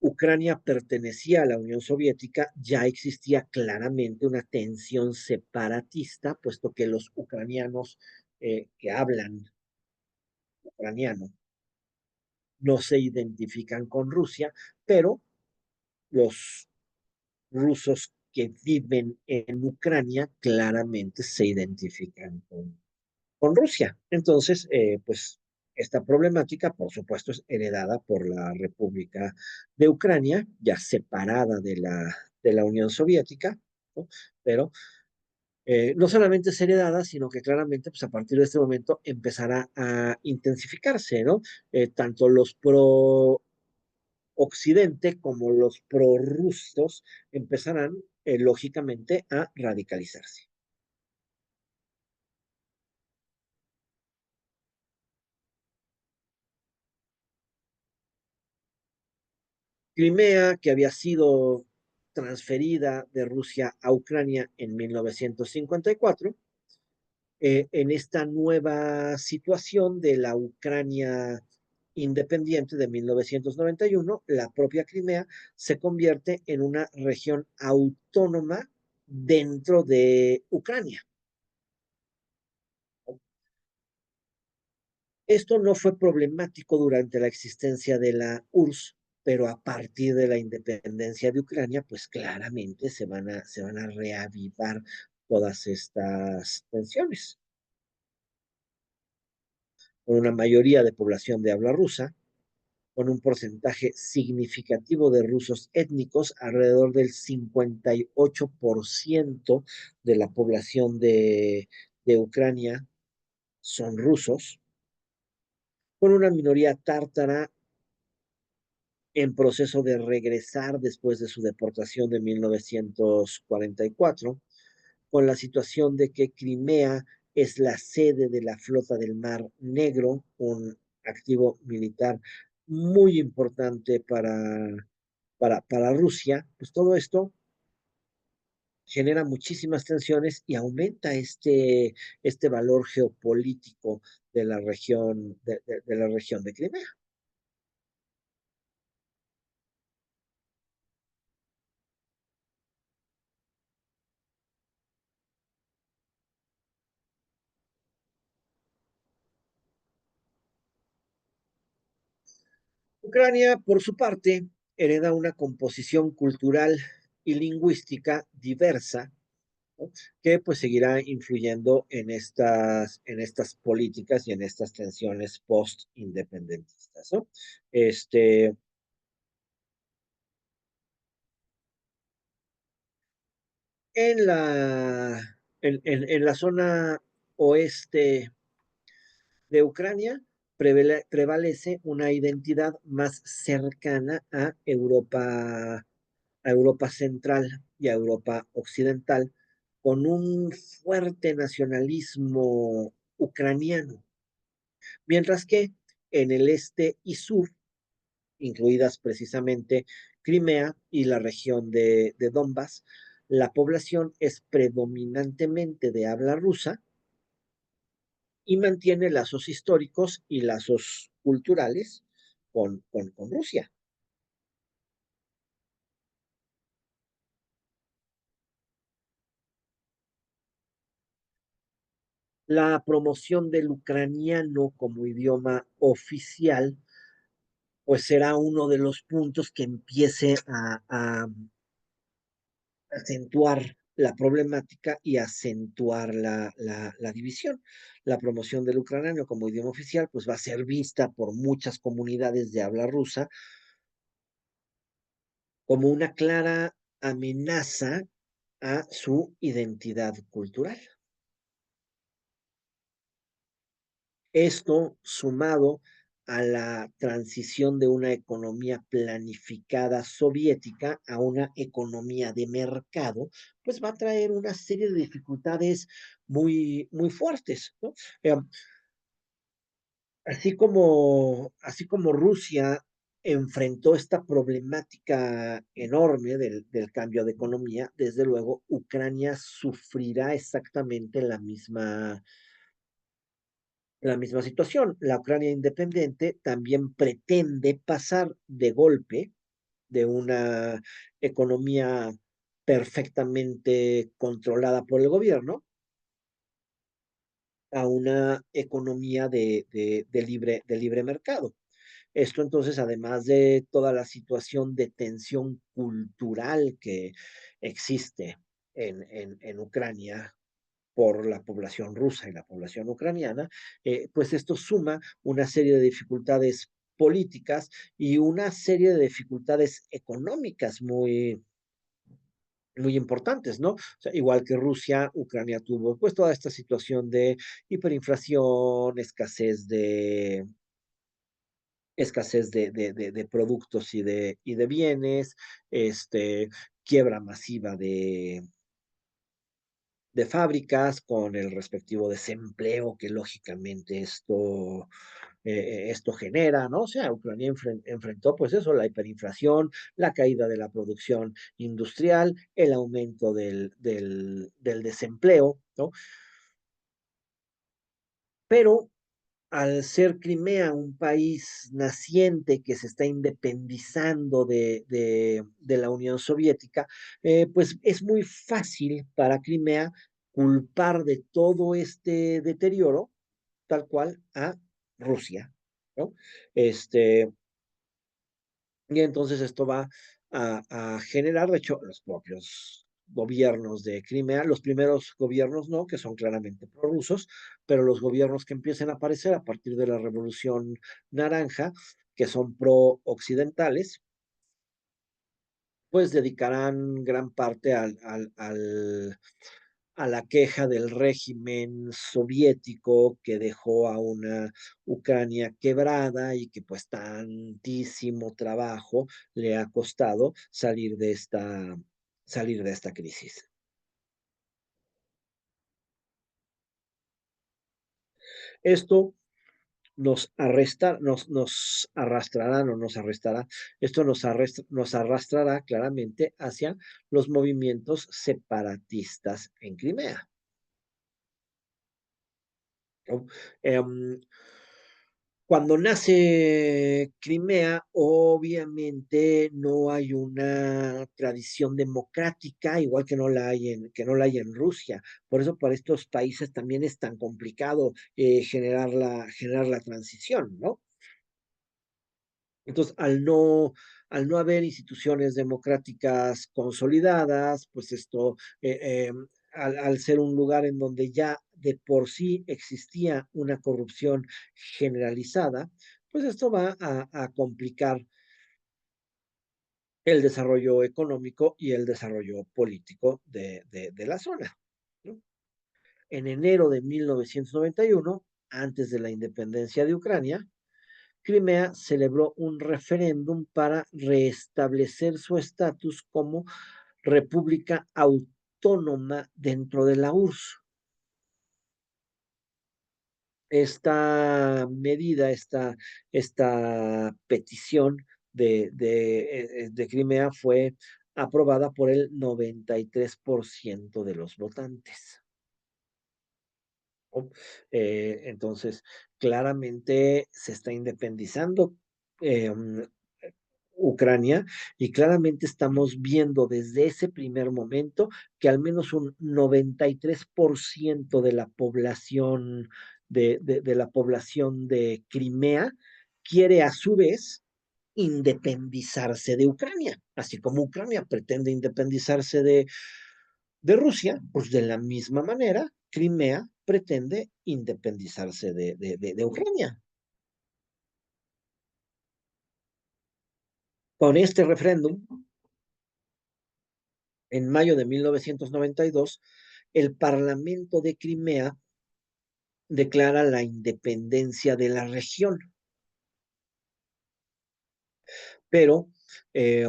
Ucrania pertenecía a la Unión Soviética, ya existía claramente una tensión separatista, puesto que los ucranianos que hablan ucraniano no se identifican con Rusia, pero los rusos que viven en Ucrania claramente se identifican con Rusia. Entonces, pues esta problemática, por supuesto, es heredada por la República de Ucrania, ya separada de la Unión Soviética, ¿no? Pero no solamente es heredada, sino que claramente, pues a partir de este momento empezará a intensificarse, ¿no? Tanto los pro Occidente como los prorrusos empezarán, lógicamente, a radicalizarse. Crimea, que había sido transferida de Rusia a Ucrania en 1954, en esta nueva situación de la Ucrania independiente de 1991, la propia Crimea se convierte en una región autónoma dentro de Ucrania. Esto no fue problemático durante la existencia de la URSS, pero a partir de la independencia de Ucrania, pues claramente se van a reavivar todas estas tensiones, con una mayoría de población de habla rusa, con un porcentaje significativo de rusos étnicos, alrededor del 58% de la población de Ucrania son rusos, con una minoría tártara en proceso de regresar después de su deportación de 1944, con la situación de que Crimea es la sede de la Flota del Mar Negro, un activo militar muy importante para Rusia. Pues todo esto genera muchísimas tensiones y aumenta este valor geopolítico de la región de Crimea. Ucrania, por su parte, hereda una composición cultural y lingüística diversa, ¿no? Que pues seguirá influyendo en estas políticas y en estas tensiones post-independentistas, ¿no? Este, en en la zona oeste de Ucrania prevalece una identidad más cercana a Europa central y a Europa occidental, con un fuerte nacionalismo ucraniano, mientras que en el este y sur, incluidas precisamente Crimea y la región de Donbass, la población es predominantemente de habla rusa y mantiene lazos históricos y lazos culturales con Rusia. La promoción del ucraniano como idioma oficial, pues será uno de los puntos que empiece a acentuar la problemática y acentuar la división. La promoción del ucraniano como idioma oficial, pues va a ser vista por muchas comunidades de habla rusa como una clara amenaza a su identidad cultural. Esto sumado a la transición de una economía planificada soviética a una economía de mercado, pues va a traer una serie de dificultades muy fuertes, ¿no? Eh, así como Rusia enfrentó esta problemática enorme del cambio de economía, desde luego Ucrania sufrirá exactamente la misma situación. La Ucrania independiente también pretende pasar de golpe de una economía perfectamente controlada por el gobierno a una economía de libre mercado. Esto entonces, además de toda la situación de tensión cultural que existe en Ucrania por la población rusa y la población ucraniana, pues esto suma una serie de dificultades políticas y una serie de dificultades económicas muy importantes, ¿no? O sea, igual que Rusia, Ucrania tuvo pues toda esta situación de hiperinflación, escasez de productos y de bienes, quiebra masiva de fábricas con el respectivo desempleo que lógicamente esto genera, ¿no? O sea, Ucrania enfrentó pues eso, la hiperinflación, la caída de la producción industrial, el aumento del desempleo, ¿no? Pero al ser Crimea un país naciente que se está independizando de la Unión Soviética, pues es muy fácil para Crimea culpar de todo este deterioro, tal cual, a Rusia, ¿no? Este, y entonces esto va a generar, de hecho, los propios gobiernos de Crimea, los primeros gobiernos no, que son claramente prorrusos, pero los gobiernos que empiezan a aparecer a partir de la Revolución Naranja, que son pro-occidentales, pues dedicarán gran parte a la queja del régimen soviético que dejó a una Ucrania quebrada y que pues tantísimo trabajo le ha costado salir de esta crisis. Esto nos arrastrará, no nos arrestará, esto nos arrastrará claramente hacia los movimientos separatistas en Crimea, ¿no? Cuando nace Crimea, obviamente no hay una tradición democrática, igual que no la hay en Rusia. Por eso para estos países también es tan complicado generar la transición, ¿no? Entonces, al no haber instituciones democráticas consolidadas, pues esto, al ser un lugar en donde ya de por sí existía una corrupción generalizada, pues esto va a complicar el desarrollo económico y el desarrollo político de la zona, ¿no? En enero de 1991, antes de la independencia de Ucrania, Crimea celebró un referéndum para restablecer su estatus como república autónoma dentro de la URSS. Esta medida, esta petición de Crimea fue aprobada por el 93% de los votantes. ¿No? Entonces, claramente se está independizando eh, Ucrania y claramente estamos viendo desde ese primer momento que al menos un 93% de la población de la población de Crimea quiere a su vez independizarse de Ucrania, así como Ucrania pretende independizarse de Rusia, pues de la misma manera, Crimea pretende independizarse de Ucrania. Con este referéndum, en mayo de 1992, el Parlamento de Crimea declara la independencia de la región, pero eh,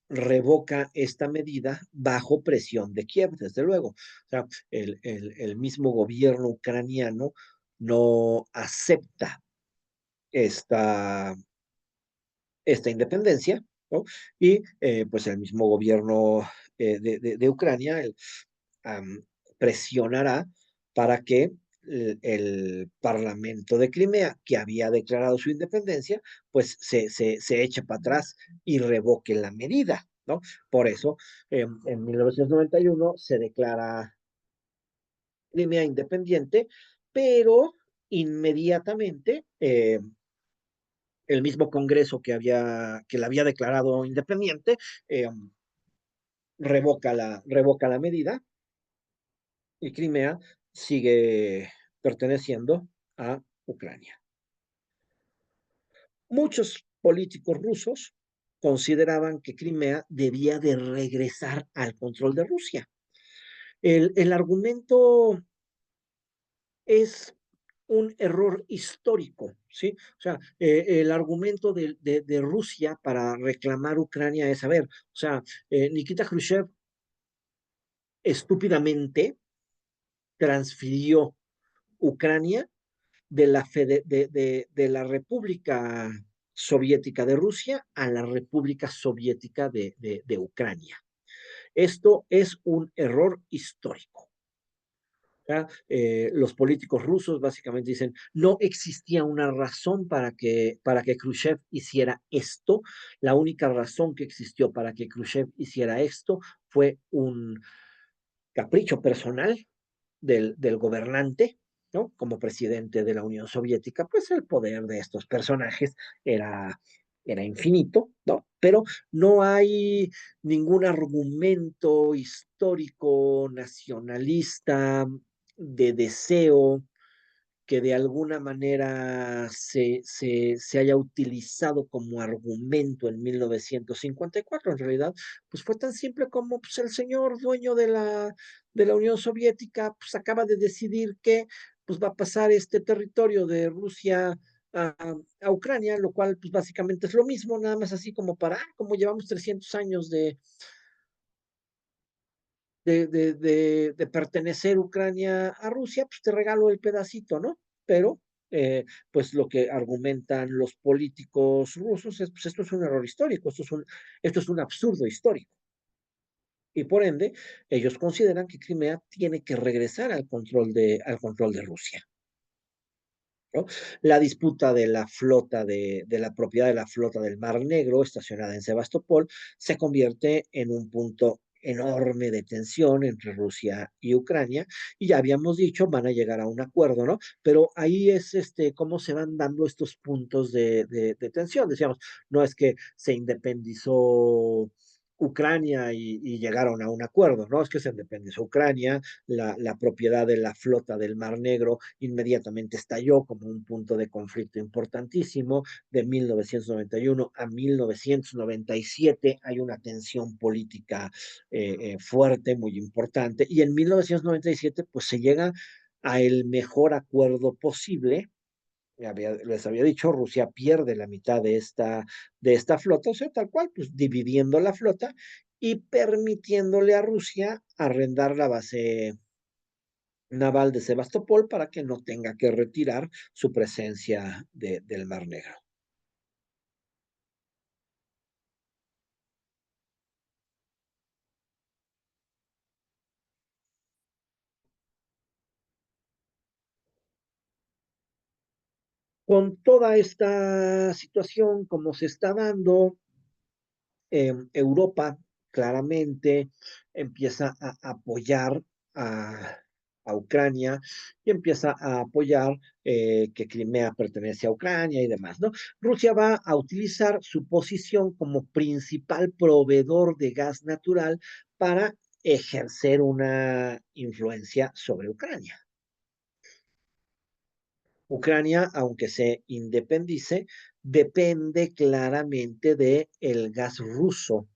revoca esta medida bajo presión de Kiev, desde luego. O sea, el mismo gobierno ucraniano no acepta esta, esta independencia, ¿no? Y pues el mismo gobierno de Ucrania um, presionará para que el Parlamento de Crimea, que había declarado su independencia, pues se eche para atrás y revoque la medida, ¿no? Por eso, en 1991 se declara Crimea independiente, pero inmediatamente el mismo Congreso que la había declarado independiente revoca la medida y Crimea sigue perteneciendo a Ucrania. Muchos políticos rusos consideraban que Crimea debía de regresar al control de Rusia. El argumento es un error histórico, ¿sí? O sea, el argumento de Rusia para reclamar Ucrania es, a ver, o sea, Nikita Khrushchev estúpidamente transfirió Ucrania de la República Soviética de Rusia a la República Soviética de Ucrania. Esto es un error histórico. Los políticos rusos básicamente dicen, no existía una razón para que Khrushchev hiciera esto. La única razón que existió para que Khrushchev hiciera esto fue un capricho personal del gobernante, ¿no? Como presidente de la Unión Soviética, pues el poder de estos personajes era era infinito, ¿no? Pero no hay ningún argumento histórico, nacionalista, de deseo que de alguna manera se haya utilizado como argumento en 1954. En realidad, pues fue tan simple como pues, el señor dueño de la Unión Soviética pues, acaba de decidir que pues, va a pasar este territorio de Rusia a Ucrania, lo cual pues básicamente es lo mismo, nada más así como para, como llevamos 300 años de pertenecer Ucrania a Rusia, pues te regalo el pedacito, ¿no? Pero, pues lo que argumentan los políticos rusos es, pues esto es un error histórico, esto es un absurdo histórico. Y por ende, ellos consideran que Crimea tiene que regresar al control de Rusia. ¿No? La disputa de la flota, de la propiedad de la flota del Mar Negro, estacionada en Sebastopol, se convierte en un punto enorme de tensión entre Rusia y Ucrania, y ya habíamos dicho, van a llegar a un acuerdo, ¿no? Pero ahí es cómo se van dando estos puntos de tensión. Decíamos, no es que se independizó Ucrania y llegaron a un acuerdo, ¿no? Es que se independizó Ucrania, la propiedad de la flota del Mar Negro inmediatamente estalló como un punto de conflicto importantísimo. De 1991 a 1997 hay una tensión política fuerte, muy importante, y en 1997 pues se llega a el mejor acuerdo posible. Les había dicho, Rusia pierde la mitad de esta flota, o sea, tal cual, pues dividiendo la flota y permitiéndole a Rusia arrendar la base naval de Sebastopol para que no tenga que retirar su presencia del Mar Negro. Con toda esta situación, como se está dando, Europa claramente empieza a apoyar a Ucrania y empieza a apoyar que Crimea pertenece a Ucrania y demás, ¿no? Rusia va a utilizar su posición como principal proveedor de gas natural para ejercer una influencia sobre Ucrania. Ucrania, aunque se independice, depende claramente de el gas ruso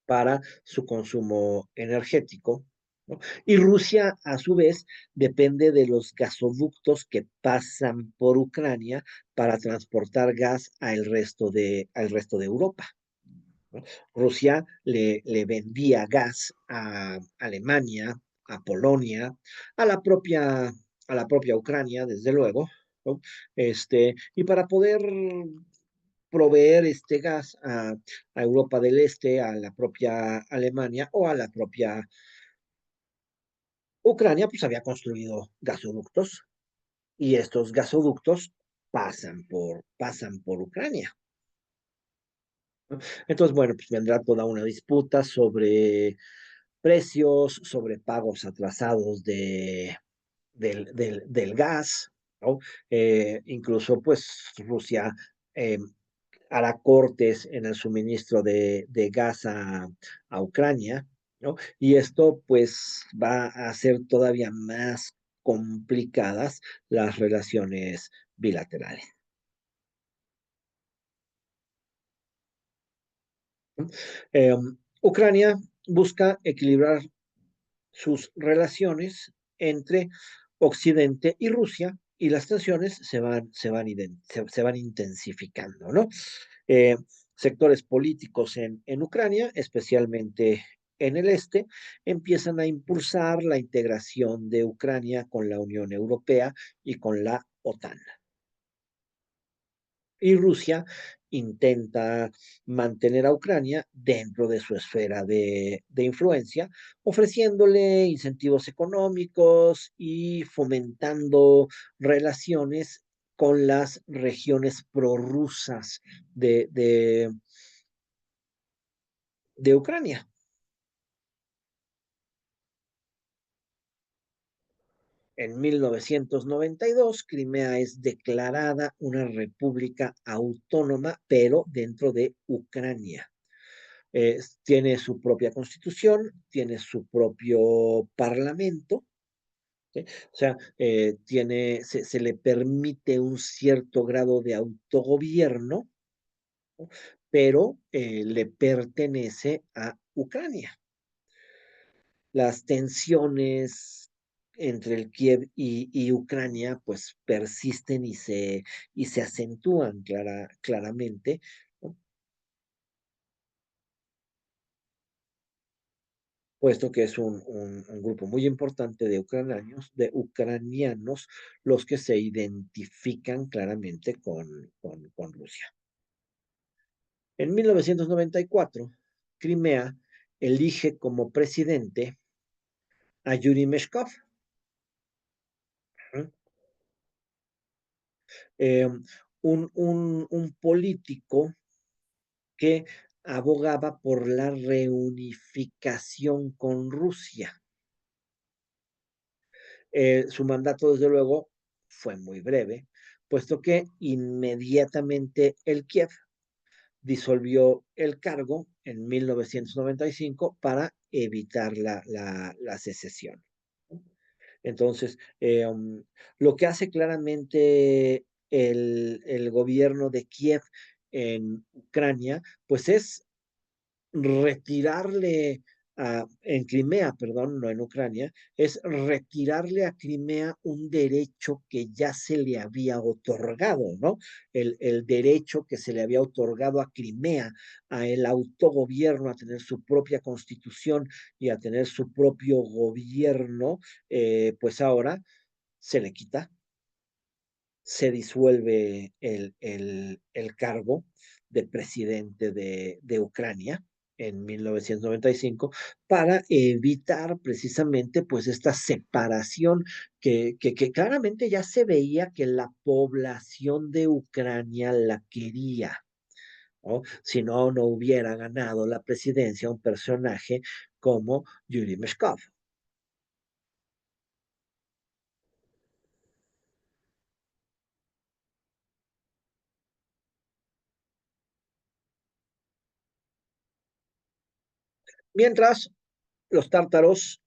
para su consumo energético, ¿no? Y Rusia, a su vez, depende de los gasoductos que pasan por Ucrania para transportar gas al resto de Europa, ¿no? Rusia le vendía gas a Alemania, a Polonia, a la propia Ucrania, desde luego, ¿no? Y para poder proveer este gas a Europa del Este, a la propia Alemania o a la propia Ucrania, pues había construido gasoductos y estos gasoductos pasan por Ucrania. Entonces, bueno, pues vendrá toda una disputa sobre precios, sobre pagos atrasados del gas, ¿no? Incluso, pues, Rusia eh, hará cortes en el suministro de gas a Ucrania, ¿no? Y esto pues va a hacer todavía más complicadas las relaciones bilaterales. Eh, Ucrania busca equilibrar sus relaciones entre Occidente y Rusia y las tensiones se van intensificando, ¿no? Eh, Sectores políticos en Ucrania, especialmente en el este, empiezan a impulsar la integración de Ucrania con la Unión Europea y con la OTAN. Y Rusia intenta mantener a Ucrania dentro de su esfera de influencia, ofreciéndole incentivos económicos y fomentando relaciones con las regiones prorrusas de Ucrania. En 1992, Crimea es declarada una república autónoma, pero dentro de Ucrania. Tiene su propia constitución, tiene su propio parlamento, ¿sí? O sea, se le permite un cierto grado de autogobierno, ¿no? Pero le pertenece a Ucrania. Las tensiones entre el Kiev y Ucrania pues persisten y se acentúan claramente, ¿no? Puesto que es un grupo muy importante de ucranianos los que se identifican claramente con Rusia. En 1994, Crimea elige como presidente a Yuri Meshkov, ¿no? eh, un político que abogaba por la reunificación con Rusia. Su mandato, desde luego, fue muy breve, puesto que inmediatamente el Kiev disolvió el cargo en 1995 para evitar la secesión. Entonces, lo que hace claramente el gobierno de Kiev en Ucrania, pues es retirarle en Crimea, perdón, no en Ucrania, es retirarle a Crimea un derecho que ya se le había otorgado, ¿no? El derecho que se le había otorgado a Crimea, a el autogobierno, a tener su propia constitución y a tener su propio gobierno, pues ahora se le quita, se disuelve el cargo de presidente de Ucrania en 1995 para evitar precisamente pues esta separación que claramente ya se veía que la población de Ucrania la quería, ¿no? Si no, no hubiera ganado la presidencia un personaje como Yuri Meshkov. Mientras los tártaros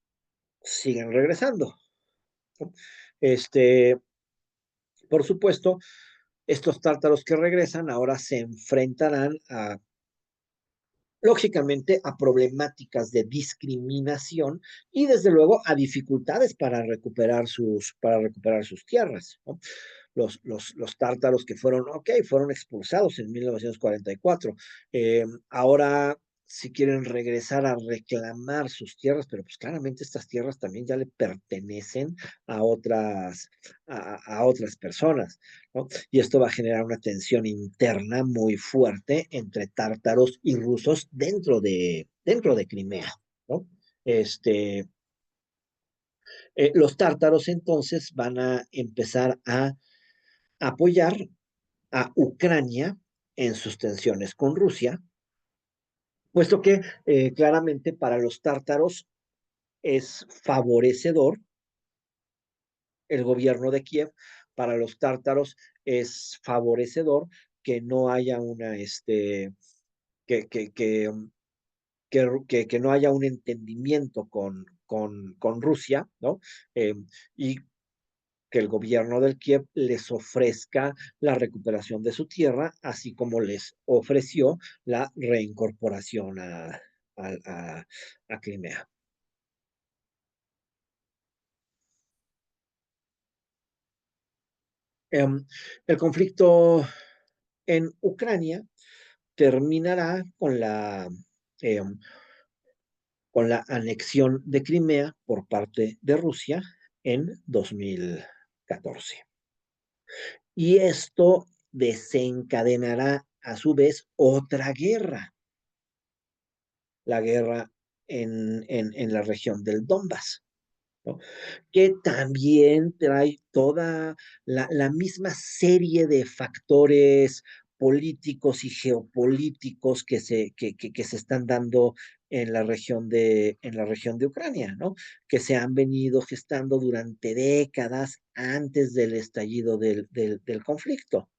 siguen regresando, ¿no? Este, por supuesto, estos tártaros que regresan ahora se enfrentarán lógicamente, a problemáticas de discriminación y desde luego a dificultades para recuperar sus tierras, ¿no? Los tártaros que fueron, ok, fueron expulsados en 1944. Ahora si quieren regresar a reclamar sus tierras, pero pues claramente estas tierras también ya le pertenecen a otras personas, ¿no? Y esto va a generar una tensión interna muy fuerte entre tártaros y rusos dentro de Crimea, ¿no? Este, los tártaros entonces van a empezar a apoyar a Ucrania en sus tensiones con Rusia, puesto que claramente para los tártaros es favorecedor el gobierno de Kiev, para los tártaros es favorecedor que no haya que, que, que, que no haya un entendimiento con Rusia, ¿no? Y que el gobierno del Kiev les ofrezca la recuperación de su tierra, así como les ofreció la reincorporación a Crimea. El conflicto en Ucrania terminará eh, con la anexión de Crimea por parte de Rusia en 2014. Y esto desencadenará a su vez otra guerra, la guerra en la región del Donbass, ¿no? Que también trae toda la misma serie de factores políticos y geopolíticos que se están dando en la región de Ucrania, ¿no? Que se han venido gestando durante décadas antes del estallido del conflicto,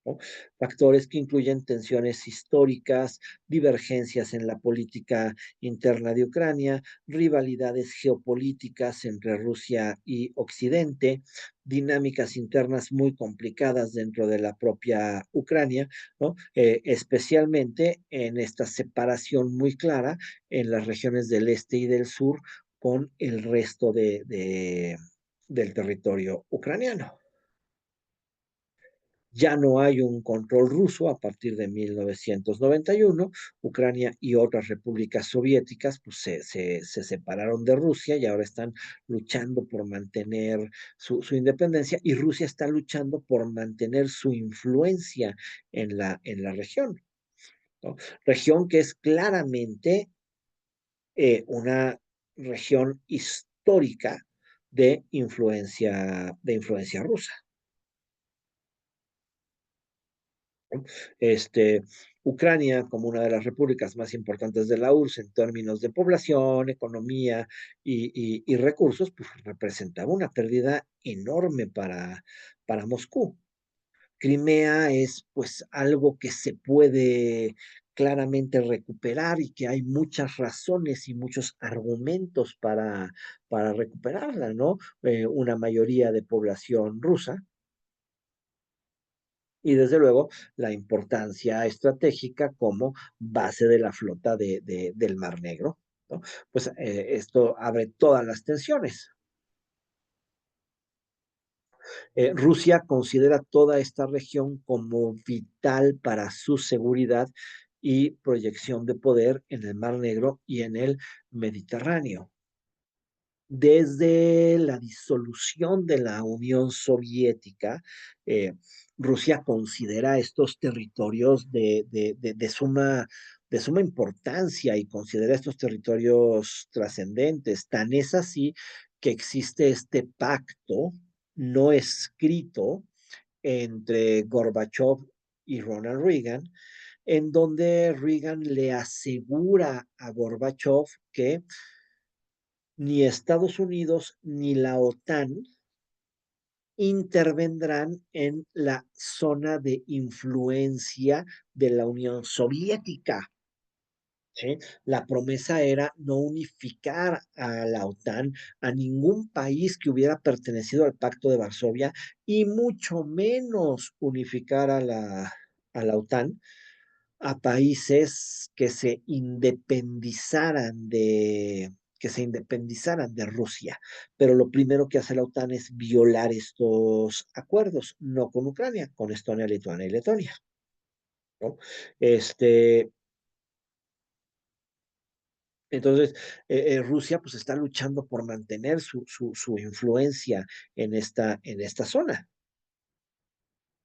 ¿no? Factores que incluyen tensiones históricas, divergencias en la política interna de Ucrania, rivalidades geopolíticas entre Rusia y Occidente, dinámicas internas muy complicadas dentro de la propia Ucrania, ¿no? Especialmente en esta separación muy clara en las regiones del este y del sur con el resto del territorio ucraniano. Ya no hay un control ruso a partir de 1991. Ucrania y otras repúblicas soviéticas pues, se separaron de Rusia y ahora están luchando por mantener su independencia, y Rusia está luchando por mantener su influencia en la región, ¿no? Región que es claramente una región histórica de influencia rusa. Este, Ucrania, como una de las repúblicas más importantes de la URSS en términos de población, economía y recursos, pues representaba una pérdida enorme para Moscú. Crimea es pues algo que se puede claramente recuperar y que hay muchas razones y muchos argumentos para recuperarla, ¿no? Una mayoría de población rusa, y desde luego la importancia estratégica como base de la flota del Mar Negro, ¿no? Pues esto abre todas las tensiones. Rusia considera toda esta región como vital para su seguridad y proyección de poder en el Mar Negro y en el Mediterráneo. Desde la disolución de la Unión Soviética, eh, Rusia considera estos territorios de suma importancia y considera estos territorios trascendentes. Tan es así que existe este pacto no escrito entre Gorbachev y Ronald Reagan, en donde Reagan le asegura a Gorbachev que ni Estados Unidos ni la OTAN intervendrán en la zona de influencia de la Unión Soviética, ¿sí? La promesa era no unificar a la OTAN, a ningún país que hubiera pertenecido al Pacto de Varsovia, y mucho menos unificar a la OTAN a países que se independizaran de Rusia. Pero lo primero que hace la OTAN es violar estos acuerdos, no con Ucrania, con Estonia, Lituania y Letonia, ¿no? Este, entonces, Rusia pues está luchando por mantener su influencia en esta zona,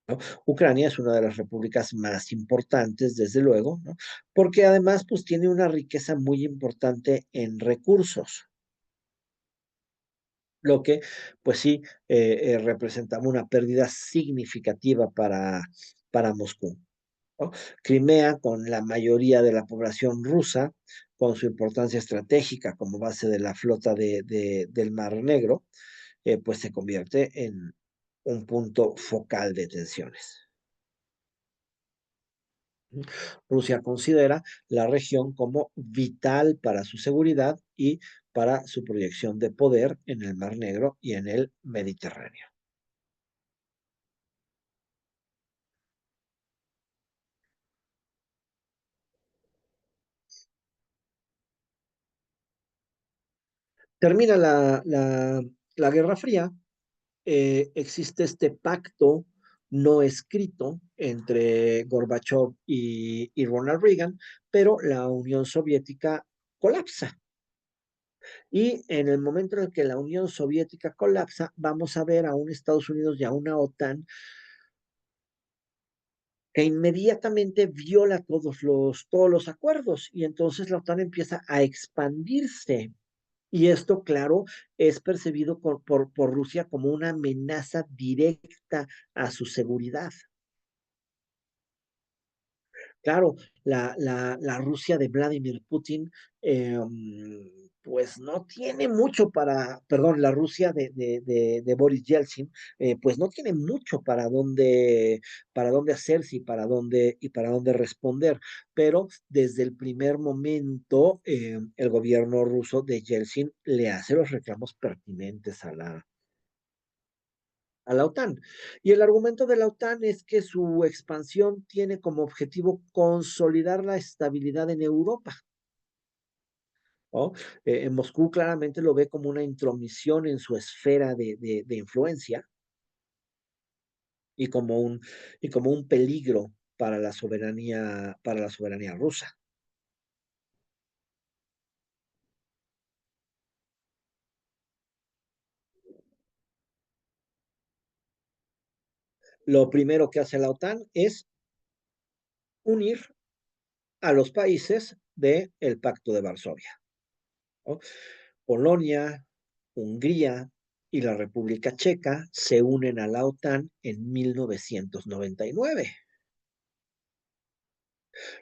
¿no? Ucrania es una de las repúblicas más importantes, desde luego, ¿no? Porque además pues tiene una riqueza muy importante en recursos, lo que pues sí representaba una pérdida significativa para Moscú, ¿no? Crimea, con la mayoría de la población rusa, con su importancia estratégica como base de la flota del Mar Negro, pues se convierte en un punto focal de tensiones. Rusia considera la región como vital para su seguridad y para su proyección de poder en el Mar Negro y en el Mediterráneo. Termina la Guerra Fría, existe este pacto no escrito entre Gorbachev y Ronald Reagan, pero la Unión Soviética colapsa. Y en el momento en el que la Unión Soviética colapsa, vamos a ver a un Estados Unidos y a una OTAN que inmediatamente viola todos los acuerdos, y entonces la OTAN empieza a expandirse. Y esto, claro, es percibido por Rusia como una amenaza directa a su seguridad. Claro, la Rusia de Vladimir Putin, pues no tiene mucho para, perdón, la Rusia de Boris Yeltsin, pues no tiene mucho para dónde hacerse y para dónde responder. Pero desde el primer momento, el gobierno ruso de Yeltsin le hace los reclamos pertinentes a la OTAN. Y el argumento de la OTAN es que su expansión tiene como objetivo consolidar la estabilidad en Europa, ¿no? En Moscú claramente lo ve como una intromisión en su esfera de influencia y y como un peligro para la soberanía rusa. Lo primero que hace la OTAN es unir a los países del Pacto de Varsovia, ¿no? Polonia, Hungría y la República Checa se unen a la OTAN en 1999.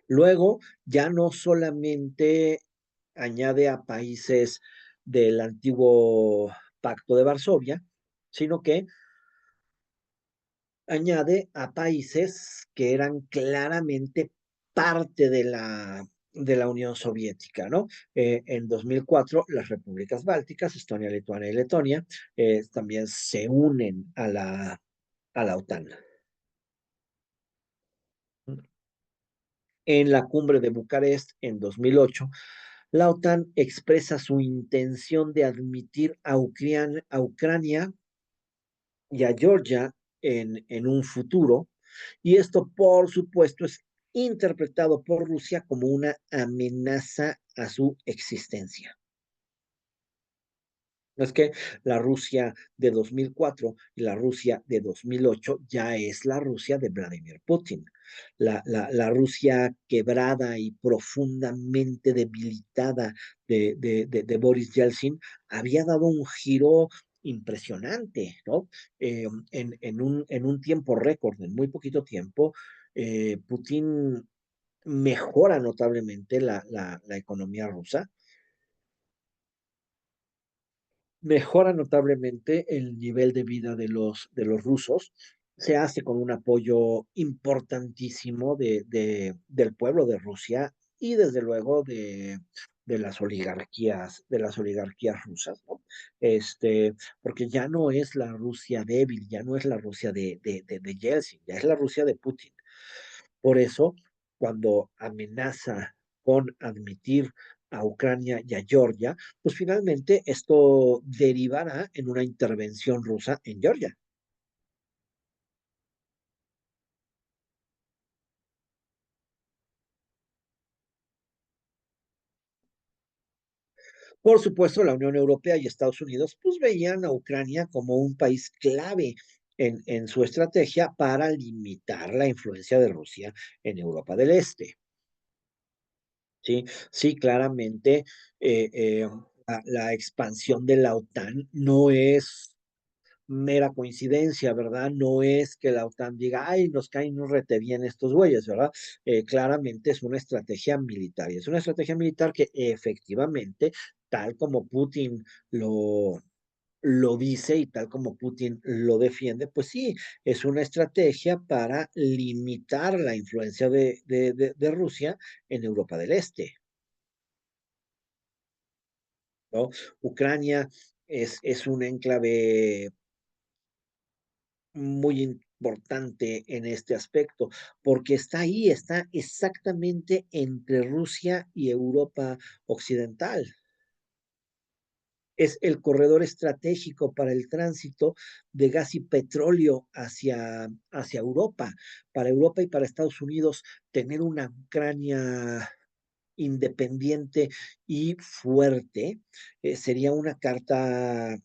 Luego, ya no solamente añade a países del antiguo Pacto de Varsovia, sino que añade a países que eran claramente parte de la Unión Soviética, ¿no? En 2004, las repúblicas bálticas, Estonia, Lituania y Letonia, también se unen a la OTAN. En la cumbre de Bucarest en 2008, la OTAN expresa su intención de admitir a Ucrania y a Georgia en un futuro, y esto, por supuesto, es interpretado por Rusia como una amenaza a su existencia. No es que la Rusia de 2004 y la Rusia de 2008 ya es la Rusia de Vladimir Putin. La Rusia quebrada y profundamente debilitada de Boris Yeltsin había dado un giro impresionante, ¿no? En un tiempo récord, en muy poquito tiempo, Putin mejora notablemente la economía rusa, mejora notablemente el nivel de vida de los rusos, se hace con un apoyo importantísimo del pueblo de Rusia y desde luego de las oligarquías rusas, ¿no? Porque ya no es la Rusia débil, ya no es la Rusia de Yeltsin, ya es la Rusia de Putin. Por eso, cuando amenaza con admitir a Ucrania y a Georgia, pues finalmente esto derivará en una intervención rusa en Georgia. Por supuesto, la Unión Europea y Estados Unidos pues veían a Ucrania como un país clave en su estrategia para limitar la influencia de Rusia en Europa del Este. Sí, sí, claramente la expansión de la OTAN no es mera coincidencia, ¿verdad? No es que la OTAN diga, ay, nos caen un rete bien estos güeyes, ¿verdad? Claramente es una estrategia militar y es una estrategia militar que efectivamente, tal como Putin lo dice y tal como Putin lo defiende, pues sí, es una estrategia para limitar la influencia de Rusia en Europa del Este, ¿no? Ucrania es un enclave muy importante en este aspecto, porque está ahí, está exactamente entre Rusia y Europa Occidental. Es el corredor estratégico para el tránsito de gas y petróleo hacia Europa. Para Europa y para Estados Unidos, tener una Ucrania independiente y fuerte sería una carta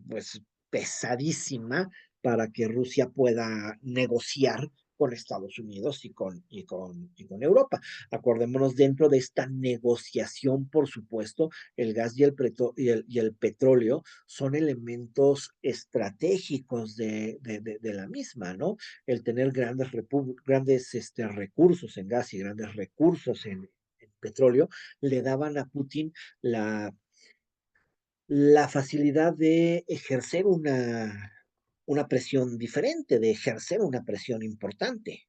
pues pesadísima para que Rusia pueda negociar con Estados Unidos y con Europa. Acordémonos, dentro de esta negociación, por supuesto, el gas y el petróleo son elementos estratégicos de la misma, ¿no? El tener grandes recursos en gas y grandes recursos en petróleo le daban a Putin la la facilidad de ejercer una presión diferente, de ejercer una presión importante,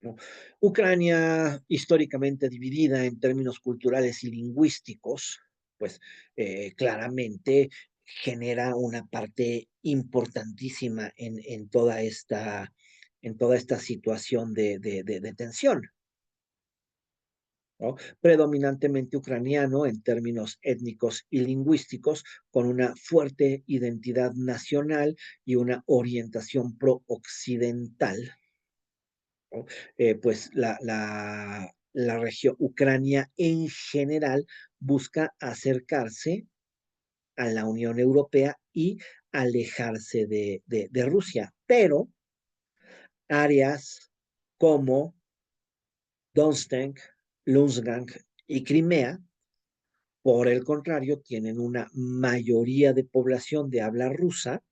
¿no? Ucrania, históricamente dividida en términos culturales y lingüísticos, pues claramente genera una parte importantísima en toda esta situación de tensión. ¿No? Predominantemente ucraniano en términos étnicos y lingüísticos, con una fuerte identidad nacional y una orientación pro-occidental, ¿no? Pues la región Ucrania en general busca acercarse a la Unión Europea y alejarse de Rusia, pero áreas como Donetsk, Lugansk y Crimea, por el contrario, tienen una mayoría de población de habla rusa,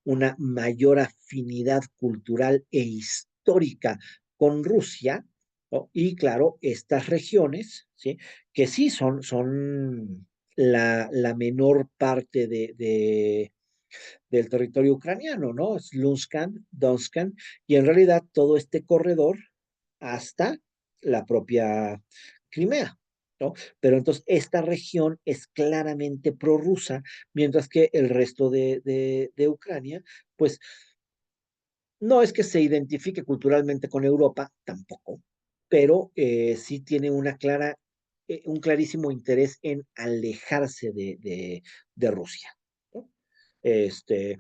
una mayor afinidad cultural e histórica con Rusia, ¿no? Y claro, estas regiones, ¿sí? Que sí son la menor parte del territorio ucraniano, ¿no? Es Lunskan, Donskan, y en realidad todo este corredor hasta la propia Crimea, ¿no? Pero entonces esta región es claramente prorrusa, mientras que el resto de Ucrania, pues no es que se identifique culturalmente con Europa, tampoco, pero sí tiene un clarísimo interés en alejarse de Rusia, ¿no? Este,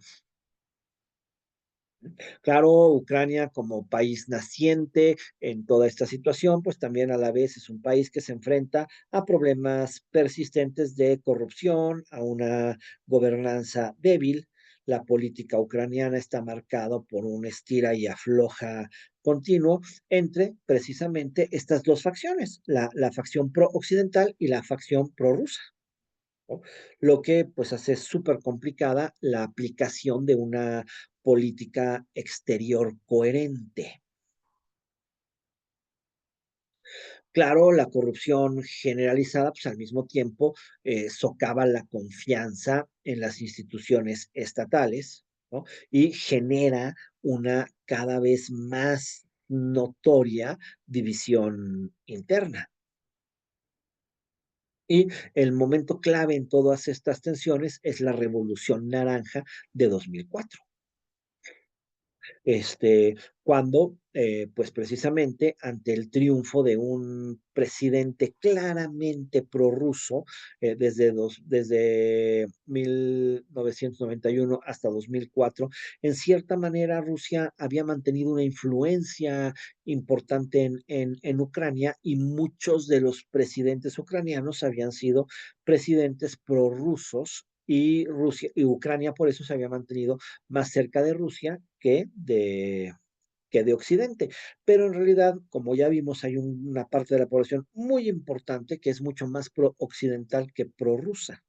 Claro, Ucrania como país naciente en toda esta situación, pues también a la vez es un país que se enfrenta a problemas persistentes de corrupción, a una gobernanza débil. La política ucraniana está marcada por un estira y afloja continuo entre precisamente estas dos facciones, la facción pro-occidental y la facción pro-rusa, ¿no? Lo que pues hace súper complicada la aplicación de una política exterior coherente. Claro, la corrupción generalizada, pues al mismo tiempo socava la confianza en las instituciones estatales, ¿no? Y genera una cada vez más notoria división interna. Y el momento clave en todas estas tensiones es la Revolución Naranja de 2004, este, cuando, pues precisamente ante el triunfo de un presidente claramente prorruso, desde 1991 hasta 2004, en cierta manera Rusia había mantenido una influencia importante en Ucrania y muchos de los presidentes ucranianos habían sido presidentes prorrusos y Rusia y Ucrania por eso se había mantenido más cerca de Rusia que de Occidente. Pero en realidad, como ya vimos, hay una parte de la población muy importante que es mucho más pro-occidental que pro-rusa.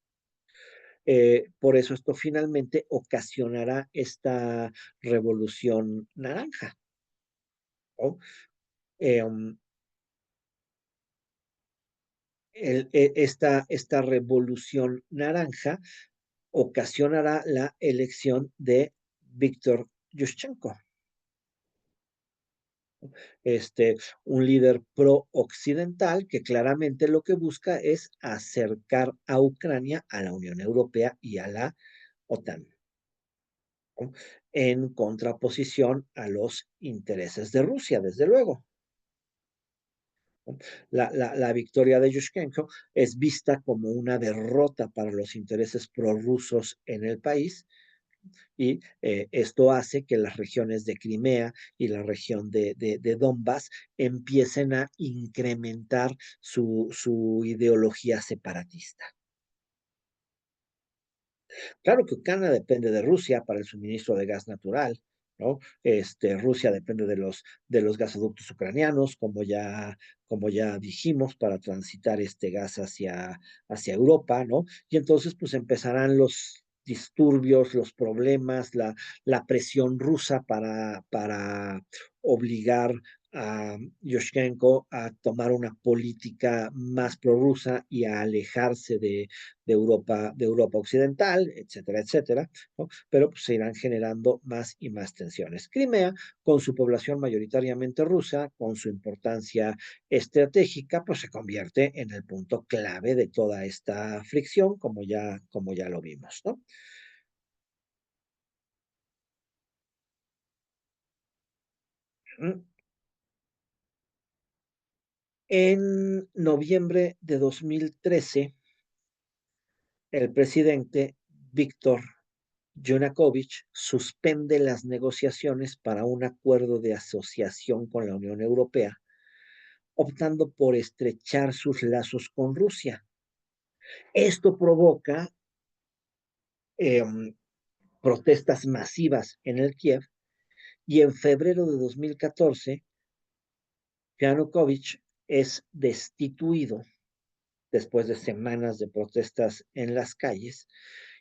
Por eso esto finalmente ocasionará esta revolución naranja, ¿no? Um, esta revolución naranja ocasionará la elección de Víctor Yushchenko, este, un líder pro-occidental que claramente lo que busca es acercar a Ucrania a la Unión Europea y a la OTAN, ¿no? En contraposición a los intereses de Rusia, desde luego. ¿No? La victoria de Yushchenko es vista como una derrota para los intereses prorrusos en el país, Y esto hace que las regiones de Crimea y la región de Donbass empiecen a incrementar su ideología separatista. Claro que Ucrania depende de Rusia para el suministro de gas natural, ¿no? Rusia depende de los gasoductos ucranianos, como ya dijimos, para transitar este gas hacia Europa, ¿no? Y entonces, pues empezarán los disturbios, los problemas, la presión rusa para obligar a Yushchenko a tomar una política más prorrusa y a alejarse de Europa Occidental, etcétera, etcétera, ¿no? Pero pues, se irán generando más y más tensiones. Crimea, con su población mayoritariamente rusa, con su importancia estratégica, pues se convierte en el punto clave de toda esta fricción, como ya lo vimos, ¿no? En noviembre de 2013, el presidente Víctor Yanukovych suspende las negociaciones para un acuerdo de asociación con la Unión Europea, optando por estrechar sus lazos con Rusia. Esto provoca eh, protestas masivas en el Kiev y en febrero de 2014, Yanukovych es destituido después de semanas de protestas en las calles.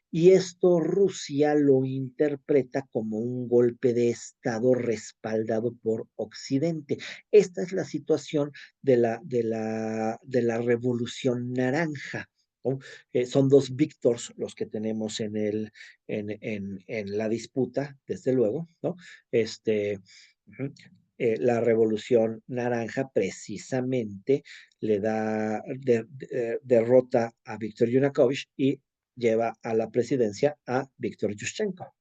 Y esto Rusia lo interpreta como un golpe de Estado respaldado por Occidente. Esta es la situación de la Revolución Naranja, ¿no? Son dos Víctors los que tenemos en la disputa, desde luego, ¿no? Este, la Revolución Naranja precisamente le da derrota a Víctor Yanukovych y lleva a la presidencia a Víctor Yushchenko.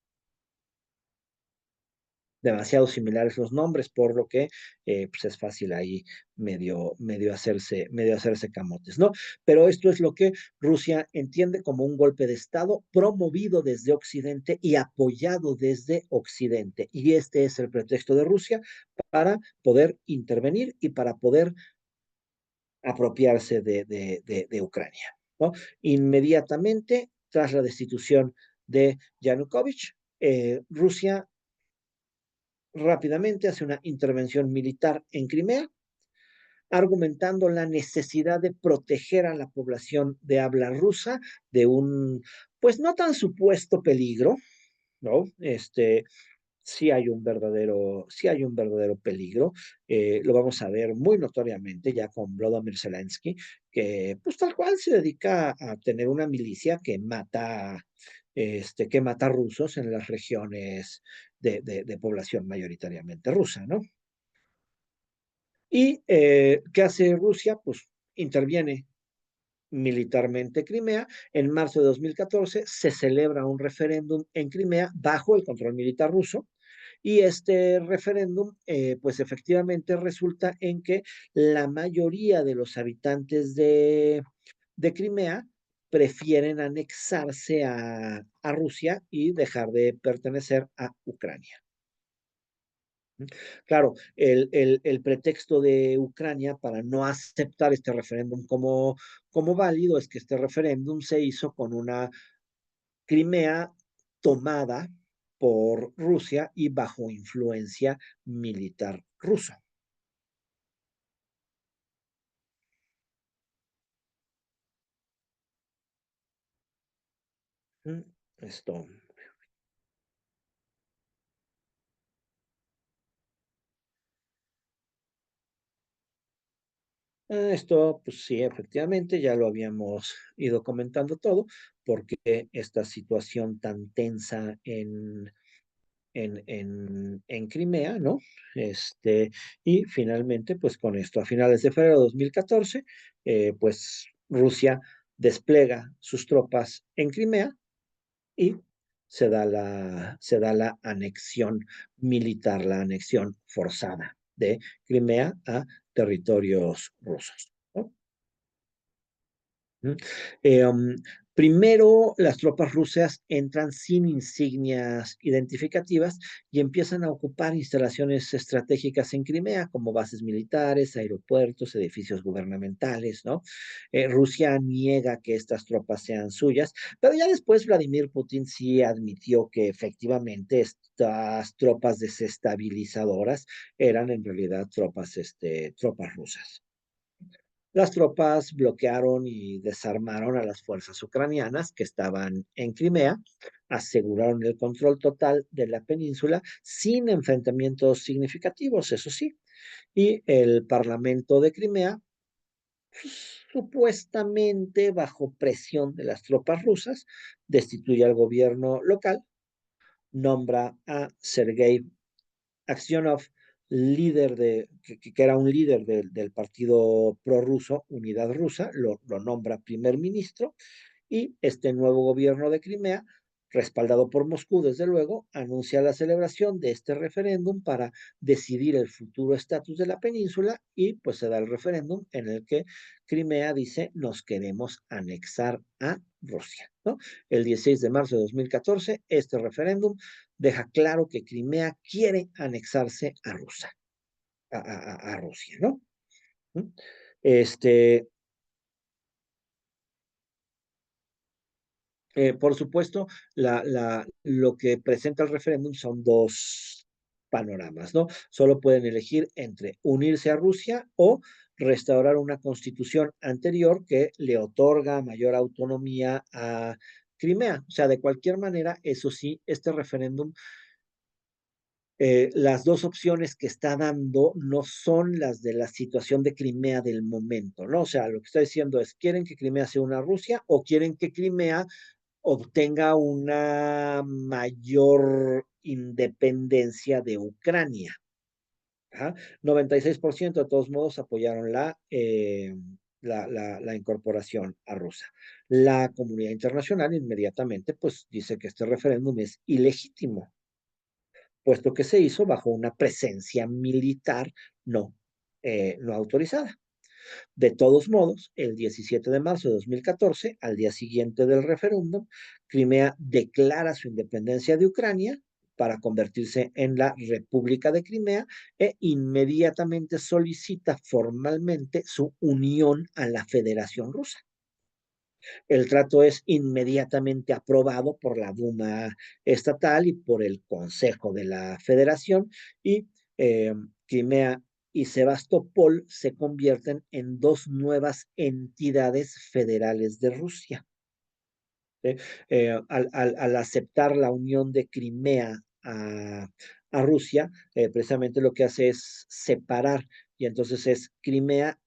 Demasiado similares los nombres, por lo que pues es fácil ahí medio hacerse camotes, ¿no? Pero esto es lo que Rusia entiende como un golpe de Estado promovido desde Occidente y apoyado desde Occidente. Y este es el pretexto de Rusia para poder intervenir y para poder apropiarse de Ucrania, ¿no? Inmediatamente, tras la destitución de Yanukovych, Rusia rápidamente hace una intervención militar en Crimea, argumentando la necesidad de proteger a la población de habla rusa de un, pues no tan supuesto peligro, ¿no? Sí hay un verdadero peligro. Lo vamos a ver muy notoriamente ya con Volodymyr Zelensky, que pues tal cual se dedica a tener una milicia que mata rusos en las regiones de población mayoritariamente rusa, ¿no? ¿Y qué hace Rusia? Pues interviene militarmente Crimea. En marzo de 2014 se celebra un referéndum en Crimea bajo el control militar ruso. Y este referéndum, pues efectivamente resulta en que la mayoría de los habitantes de Crimea prefieren anexarse a Rusia y dejar de pertenecer a Ucrania. Claro, el pretexto de Ucrania para no aceptar este referéndum como válido es que este referéndum se hizo con una Crimea tomada por Rusia y bajo influencia militar rusa. Esto, esto, pues sí, efectivamente, ya lo habíamos ido comentando todo, porque esta situación tan tensa en Crimea, ¿no? Y finalmente, pues con esto, a finales de febrero de 2014, pues Rusia despliega sus tropas en Crimea y se da la anexión militar, la anexión forzada de Crimea a territorios rusos, ¿no? ¿Mm? Eh, um, Primero, las tropas rusas entran sin insignias identificativas y empiezan a ocupar instalaciones estratégicas en Crimea, como bases militares, aeropuertos, edificios gubernamentales, ¿no? Rusia niega que estas tropas sean suyas, pero ya después Vladimir Putin sí admitió que efectivamente estas tropas desestabilizadoras eran en realidad tropas rusas. Las tropas bloquearon y desarmaron a las fuerzas ucranianas que estaban en Crimea, aseguraron el control total de la península sin enfrentamientos significativos, eso sí, y el Parlamento de Crimea, supuestamente bajo presión de las tropas rusas, destituye al gobierno local, nombra a Sergei Aksionov, que era un líder del partido prorruso, Unidad Rusa, lo nombra primer ministro, y este nuevo gobierno de Crimea, respaldado por Moscú, desde luego, anuncia la celebración de este referéndum para decidir el futuro estatus de la península y pues se da el referéndum en el que Crimea dice nos queremos anexar a Rusia, ¿no? El 16 de marzo de 2014, este referéndum deja claro que Crimea quiere anexarse a Rusia, a Rusia, ¿no? Este, por supuesto, lo que presenta el referéndum son dos panoramas, ¿no? Solo pueden elegir entre unirse a Rusia o restaurar una constitución anterior que le otorga mayor autonomía a Crimea. O sea, de cualquier manera, eso sí, este referéndum, las dos opciones que está dando no son las de la situación de Crimea del momento, ¿no? O sea, lo que está diciendo es, ¿quieren que Crimea sea una Rusia o quieren que Crimea obtenga una mayor independencia de Ucrania? Ajá. 96% de todos modos apoyaron la incorporación a Rusia. La comunidad internacional inmediatamente pues dice que este referéndum es ilegítimo, puesto que se hizo bajo una presencia militar no, no autorizada. De todos modos, el 17 de marzo de 2014, al día siguiente del referéndum, Crimea declara su independencia de Ucrania para convertirse en la República de Crimea e inmediatamente solicita formalmente su unión a la Federación Rusa. El trato es inmediatamente aprobado por la Duma estatal y por el Consejo de la Federación y Crimea y Sebastopol se convierten en dos nuevas entidades federales de Rusia. ¿Sí? Al aceptar la unión de Crimea a Rusia, precisamente lo que hace es separar y entonces es Crimea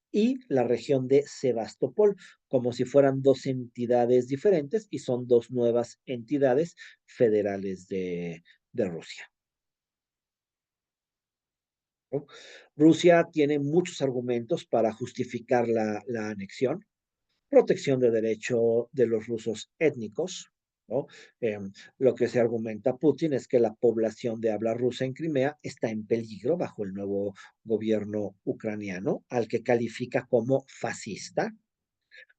y la región de Sebastopol, como si fueran dos entidades diferentes y son dos nuevas entidades federales de Rusia, ¿no? Rusia tiene muchos argumentos para justificar la anexión, protección de derecho de los rusos étnicos, ¿no? Eh, lo que se argumenta Putin es que la población de habla rusa en Crimea está en peligro bajo el nuevo gobierno ucraniano, al que califica como fascista.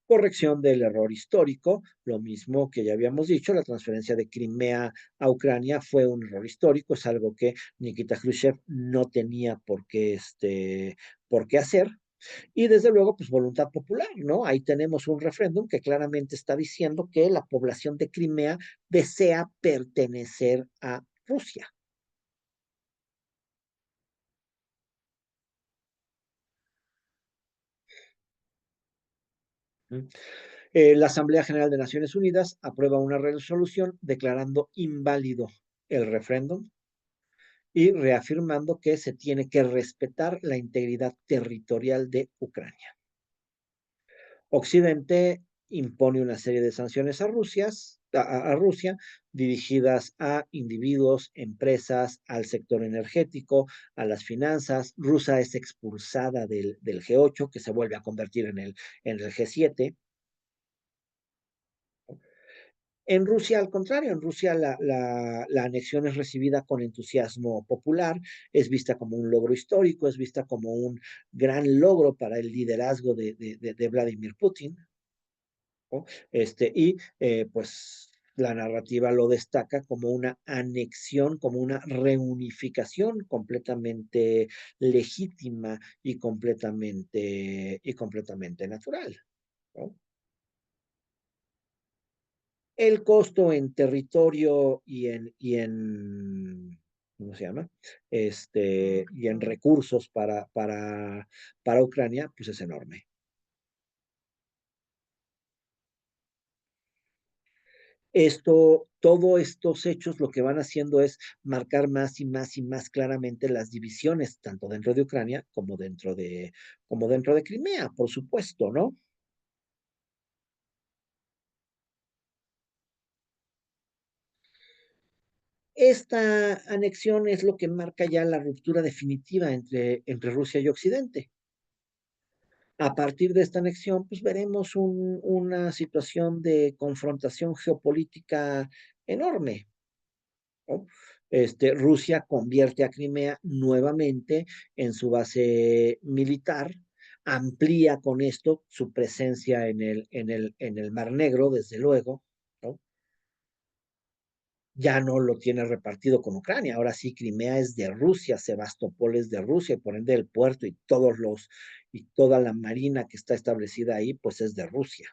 Corrección del error histórico, lo mismo que ya habíamos dicho, la transferencia de Crimea a Ucrania fue un error histórico, es algo que Nikita Khrushchev no tenía por qué hacer. Y desde luego, pues voluntad popular, ¿no? Ahí tenemos un referéndum que claramente está diciendo que la población de Crimea desea pertenecer a Rusia. La Asamblea General de Naciones Unidas aprueba una resolución declarando inválido el referéndum y reafirmando que se tiene que respetar la integridad territorial de Ucrania. Occidente impone una serie de sanciones a Rusia dirigidas a individuos, empresas, al sector energético, a las finanzas. Rusia es expulsada del G8, que se vuelve a convertir en el G7. En Rusia, al contrario, en Rusia la anexión es recibida con entusiasmo popular, es vista como un logro histórico, es vista como un gran logro para el liderazgo de Vladimir Putin. ¿no? Pues la narrativa lo destaca como una anexión, como una reunificación completamente legítima y completamente natural, ¿no? El costo en territorio ¿cómo se llama? Y en recursos para Ucrania, pues es enorme. Todos estos hechos lo que van haciendo es marcar más y más y más claramente las divisiones, tanto dentro de Ucrania como dentro de Crimea, por supuesto, ¿no? Esta anexión es lo que marca ya la ruptura definitiva entre Rusia y Occidente. A partir de esta anexión, pues veremos una situación de confrontación geopolítica enorme, ¿no? Rusia convierte a Crimea nuevamente en su base militar, amplía con esto su presencia en el Mar Negro, desde luego, ¿no? Ya no lo tiene repartido con Ucrania, ahora sí Crimea es de Rusia, Sebastopol es de Rusia, y por ende el puerto y toda la marina que está establecida ahí, pues es de Rusia.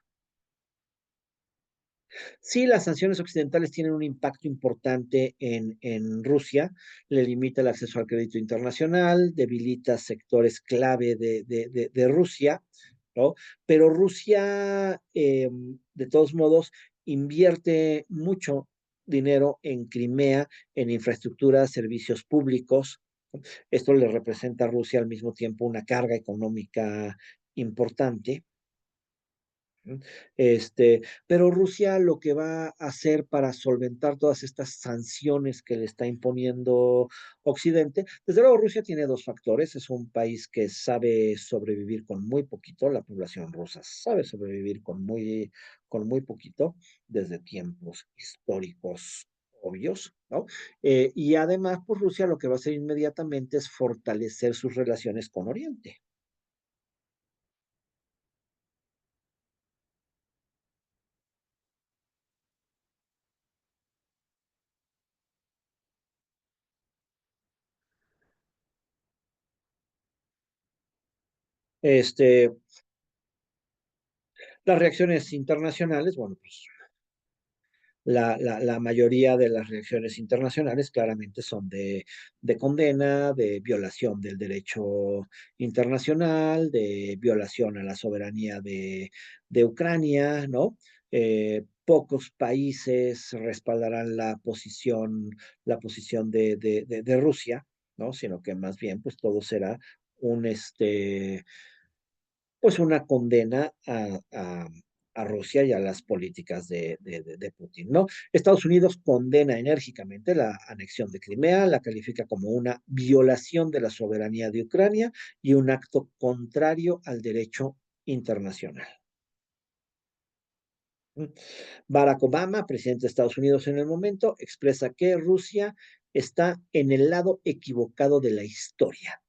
Sí, las sanciones occidentales tienen un impacto importante en Rusia, le limita el acceso al crédito internacional, debilita sectores clave de Rusia, ¿no? Pero Rusia, de todos modos, invierte mucho dinero en Crimea, en infraestructura, servicios públicos. Esto le representa a Rusia al mismo tiempo una carga económica importante. Pero Rusia lo que va a hacer para solventar todas estas sanciones que le está imponiendo Occidente, desde luego Rusia tiene dos factores, es un país que sabe sobrevivir con muy poquito, la población rusa sabe sobrevivir con muy poquito desde tiempos históricos obvios, ¿no? Y además, pues Rusia lo que va a hacer inmediatamente es fortalecer sus relaciones con Oriente. Este, las reacciones internacionales, bueno, pues la mayoría de las reacciones internacionales claramente son de condena, de violación del derecho internacional, de violación a la soberanía de Ucrania, ¿no? Pocos países respaldarán la posición de Rusia, ¿no? Sino que más bien, pues todo será un, pues una condena a Rusia y a las políticas de Putin, ¿no? Estados Unidos condena enérgicamente la anexión de Crimea, la califica como una violación de la soberanía de Ucrania y un acto contrario al derecho internacional. Barack Obama, presidente de Estados Unidos en el momento, expresa que Rusia está en el lado equivocado de la historia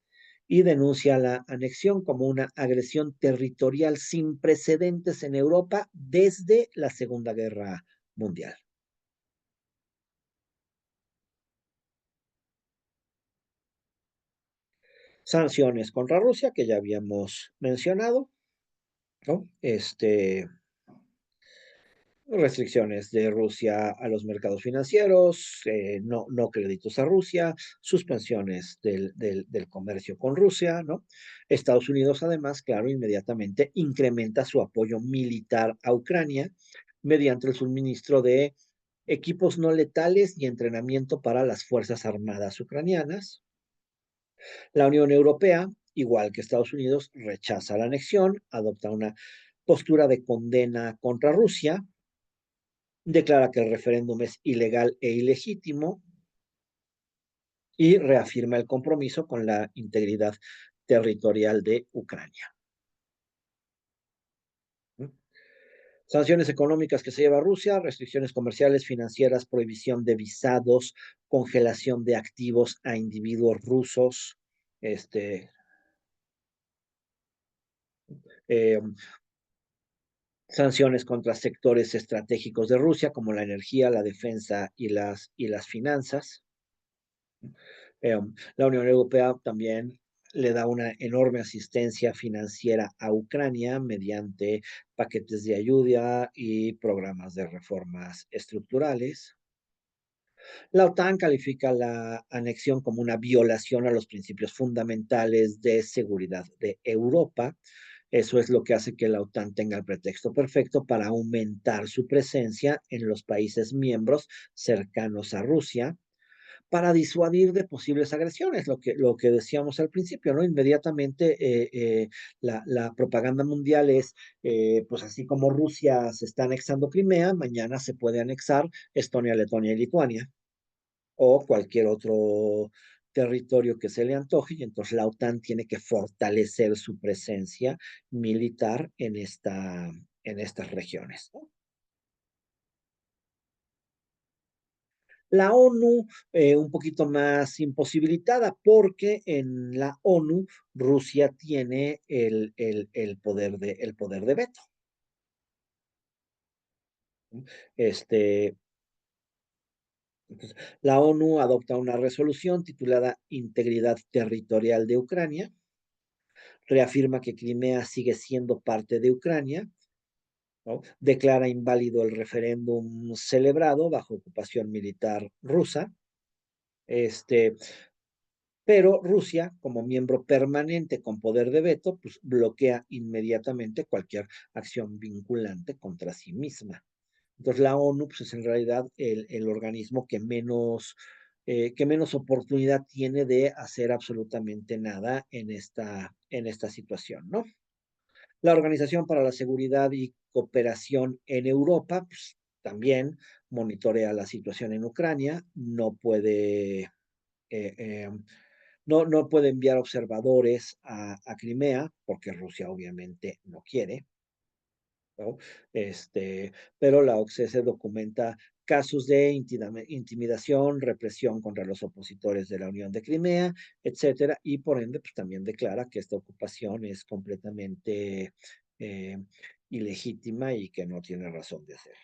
y denuncia la anexión como una agresión territorial sin precedentes en Europa desde la Segunda Guerra Mundial. Sanciones contra Rusia, que ya habíamos mencionado, ¿no? Restricciones de Rusia a los mercados financieros, no créditos a Rusia, suspensiones del comercio con Rusia, ¿no? Estados Unidos, además, claro, inmediatamente incrementa su apoyo militar a Ucrania mediante el suministro de equipos no letales y entrenamiento para las Fuerzas Armadas ucranianas. La Unión Europea, igual que Estados Unidos, rechaza la anexión, adopta una postura de condena contra Rusia, declara que el referéndum es ilegal e ilegítimo y reafirma el compromiso con la integridad territorial de Ucrania. Sanciones económicas que se lleva a Rusia, restricciones comerciales, financieras, prohibición de visados, congelación de activos a individuos rusos, este, eh, sanciones contra sectores estratégicos de Rusia, como la energía, la defensa y las finanzas. La Unión Europea también le da una enorme asistencia financiera a Ucrania mediante paquetes de ayuda y programas de reformas estructurales. La OTAN califica la anexión como una violación a los principios fundamentales de seguridad de Europa. Eso es lo que hace que la OTAN tenga el pretexto perfecto para aumentar su presencia en los países miembros cercanos a Rusia, para disuadir de posibles agresiones, lo que decíamos al principio, ¿no? Inmediatamente la propaganda mundial es, pues así como Rusia se está anexando Crimea, mañana se puede anexar Estonia, Letonia y Lituania, o cualquier otro territorio que se le antoje, y entonces la OTAN tiene que fortalecer su presencia militar en estas regiones, ¿no? La ONU, un poquito más imposibilitada, porque en la ONU Rusia tiene el poder de veto. Este, entonces, la ONU adopta una resolución titulada Integridad Territorial de Ucrania, reafirma que Crimea sigue siendo parte de Ucrania, ¿no? Declara inválido el referéndum celebrado bajo ocupación militar rusa, este, pero Rusia, como miembro permanente con poder de veto, pues bloquea inmediatamente cualquier acción vinculante contra sí misma. Entonces la ONU pues, es en realidad el organismo que menos oportunidad tiene de hacer absolutamente nada en esta situación, ¿no? La Organización para la Seguridad y Cooperación en Europa, pues, también monitorea la situación en Ucrania, eh, eh, no puede enviar observadores a Crimea, porque Rusia obviamente no quiere, ¿no? Pero la OCSE documenta casos de intimidación, represión contra los opositores de la Unión de Crimea, etcétera, y por ende, pues también declara que esta ocupación es completamente eh, ilegítima y que no tiene razón de hacer.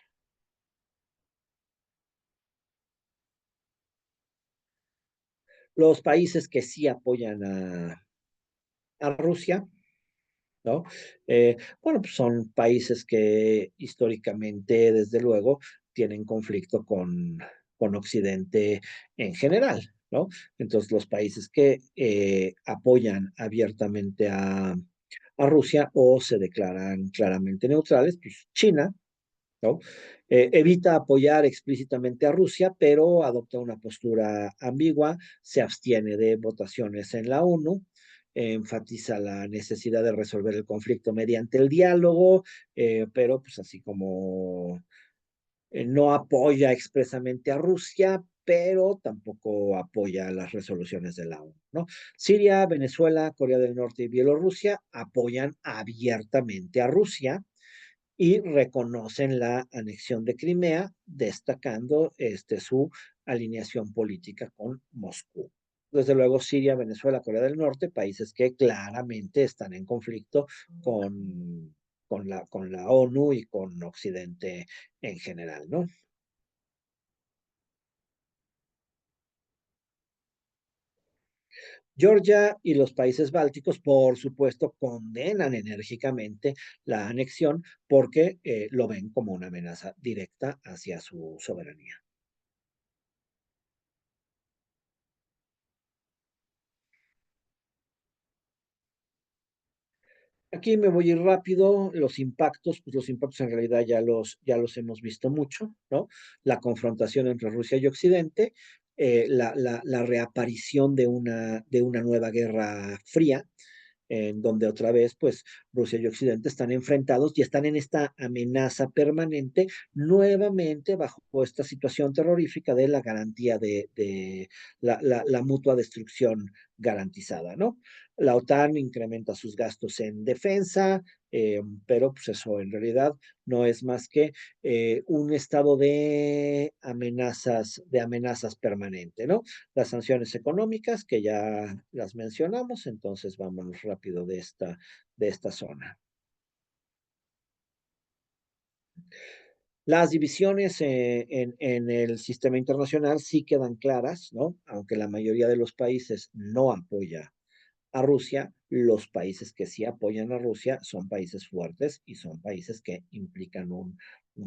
Los países que sí apoyan a Rusia, ¿no? Bueno, pues son países que históricamente, desde luego, tienen conflicto con Occidente en general, ¿no? Entonces, los países que apoyan abiertamente a Rusia o se declaran claramente neutrales, pues China, ¿no? Evita apoyar explícitamente a Rusia, pero adopta una postura ambigua, se abstiene de votaciones en la ONU, enfatiza la necesidad de resolver el conflicto mediante el diálogo, pero pues así como no apoya expresamente a Rusia, pero tampoco apoya las resoluciones de la ONU, ¿no? Siria, Venezuela, Corea del Norte y Bielorrusia apoyan abiertamente a Rusia y reconocen la anexión de Crimea, destacando su alineación política con Moscú. Desde luego, Siria, Venezuela, Corea del Norte, países que claramente están en conflicto con la ONU y con Occidente en general, ¿no? Georgia y los países bálticos, por supuesto, condenan enérgicamente la anexión porque lo ven como una amenaza directa hacia su soberanía. Aquí me voy a ir rápido. Los impactos, pues los impactos en realidad ya los hemos visto mucho, ¿no? La confrontación entre Rusia y Occidente, la reaparición de una nueva guerra fría, en donde otra vez, pues, Rusia y Occidente están enfrentados y están en esta amenaza permanente, nuevamente bajo esta situación terrorífica de la garantía de la mutua destrucción garantizada, ¿no? La OTAN incrementa sus gastos en defensa, pero pues eso en realidad no es más que un estado de amenazas permanente, ¿no? Las sanciones económicas, que ya las mencionamos, entonces vámonos rápido de esta zona. Las divisiones en el sistema internacional sí quedan claras, ¿no? Aunque la mayoría de los países no apoya a Rusia, los países que sí apoyan a Rusia son países fuertes y son países que implican un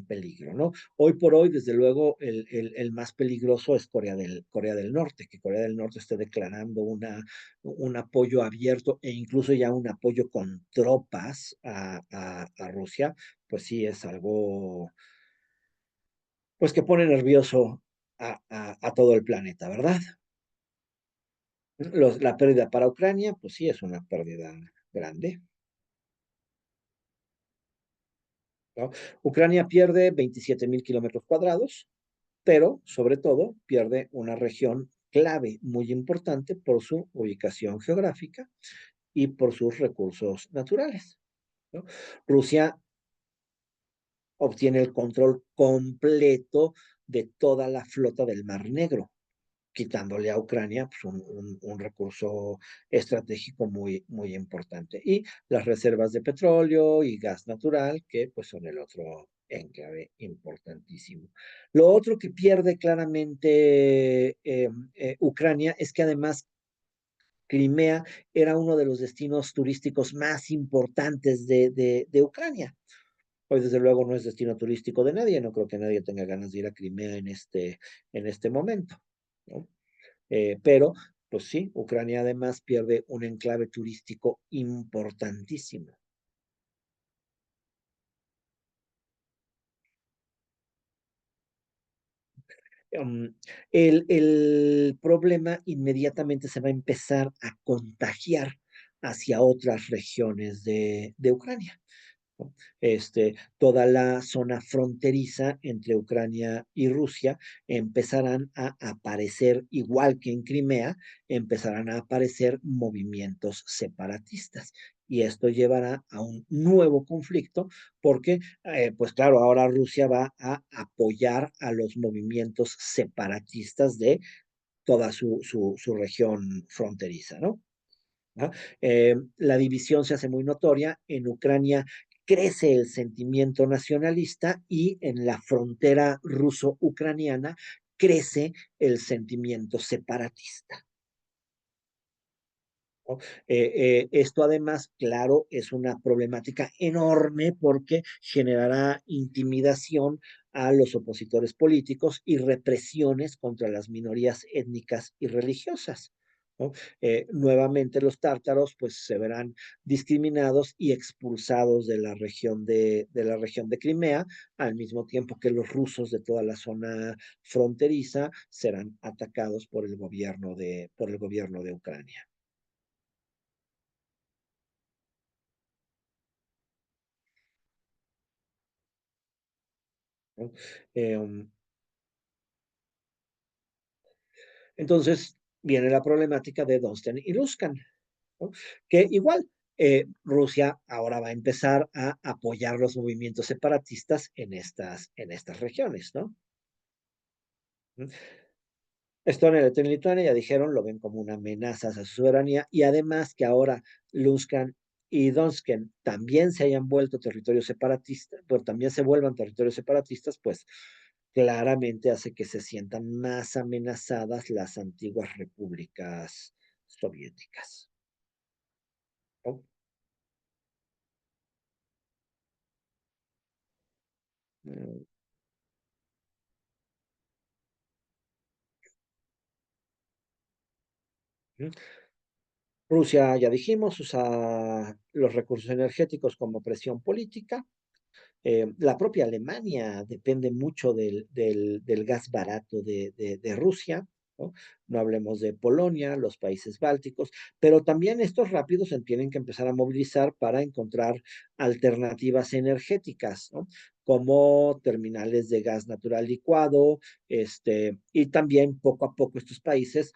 peligro, ¿no? Hoy por hoy, desde luego, el más peligroso es Corea del Norte, que Corea del Norte esté declarando un apoyo abierto e incluso ya un apoyo con tropas a Rusia, pues sí es algo pues que pone nervioso a todo el planeta, ¿verdad? La pérdida para Ucrania, pues sí es una pérdida grande, ¿no? Ucrania pierde 27.000 kilómetros cuadrados, pero sobre todo pierde una región clave muy importante por su ubicación geográfica y por sus recursos naturales, ¿no? Rusia obtiene el control completo de toda la flota del Mar Negro, quitándole a Ucrania pues, un recurso estratégico muy, muy importante. Y las reservas de petróleo y gas natural, que pues son el otro enclave importantísimo. Lo otro que pierde claramente Ucrania es que además Crimea era uno de los destinos turísticos más importantes de Ucrania. Hoy, desde luego, no es destino turístico de nadie, no creo que nadie tenga ganas de ir a Crimea en este momento, ¿no? Pero, pues sí, Ucrania además pierde un enclave turístico importantísimo. Um, el problema inmediatamente se va a empezar a contagiar hacia otras regiones de Ucrania, ¿no? Toda la zona fronteriza entre Ucrania y Rusia empezarán a aparecer, igual que en Crimea, empezarán a aparecer movimientos separatistas. Y esto llevará a un nuevo conflicto porque, pues claro, ahora Rusia va a apoyar a los movimientos separatistas de toda su región fronteriza, ¿no? ¿No? La división se hace muy notoria. En Ucrania crece el sentimiento nacionalista y en la frontera ruso-ucraniana crece el sentimiento separatista, ¿no? Esto además, claro, es una problemática enorme porque generará intimidación a los opositores políticos y represiones contra las minorías étnicas y religiosas, ¿no? Nuevamente los tártaros pues se verán discriminados y expulsados de la región de Crimea, al mismo tiempo que los rusos de toda la zona fronteriza serán atacados por el gobierno de Ucrania, ¿no? Eh, entonces viene la problemática de Donetsk y Luhansk, ¿no? Que igual Rusia ahora va a empezar a apoyar los movimientos separatistas en estas regiones, ¿no? Estonia, Letonia y Lituania, ya dijeron, lo ven como una amenaza a su soberanía y además que ahora Luhansk y Donetsk también se hayan vuelto territorios separatistas, pues también se vuelvan territorios separatistas, pues claramente hace que se sientan más amenazadas las antiguas repúblicas soviéticas, ¿no? Mm, mm. Rusia, ya dijimos, usa los recursos energéticos como presión política. La propia Alemania depende mucho del gas barato de Rusia, ¿no? No hablemos de Polonia, los países bálticos, pero también estos rápidos se tienen que empezar a movilizar para encontrar alternativas energéticas, ¿no? Como terminales de gas natural licuado, y también poco a poco estos países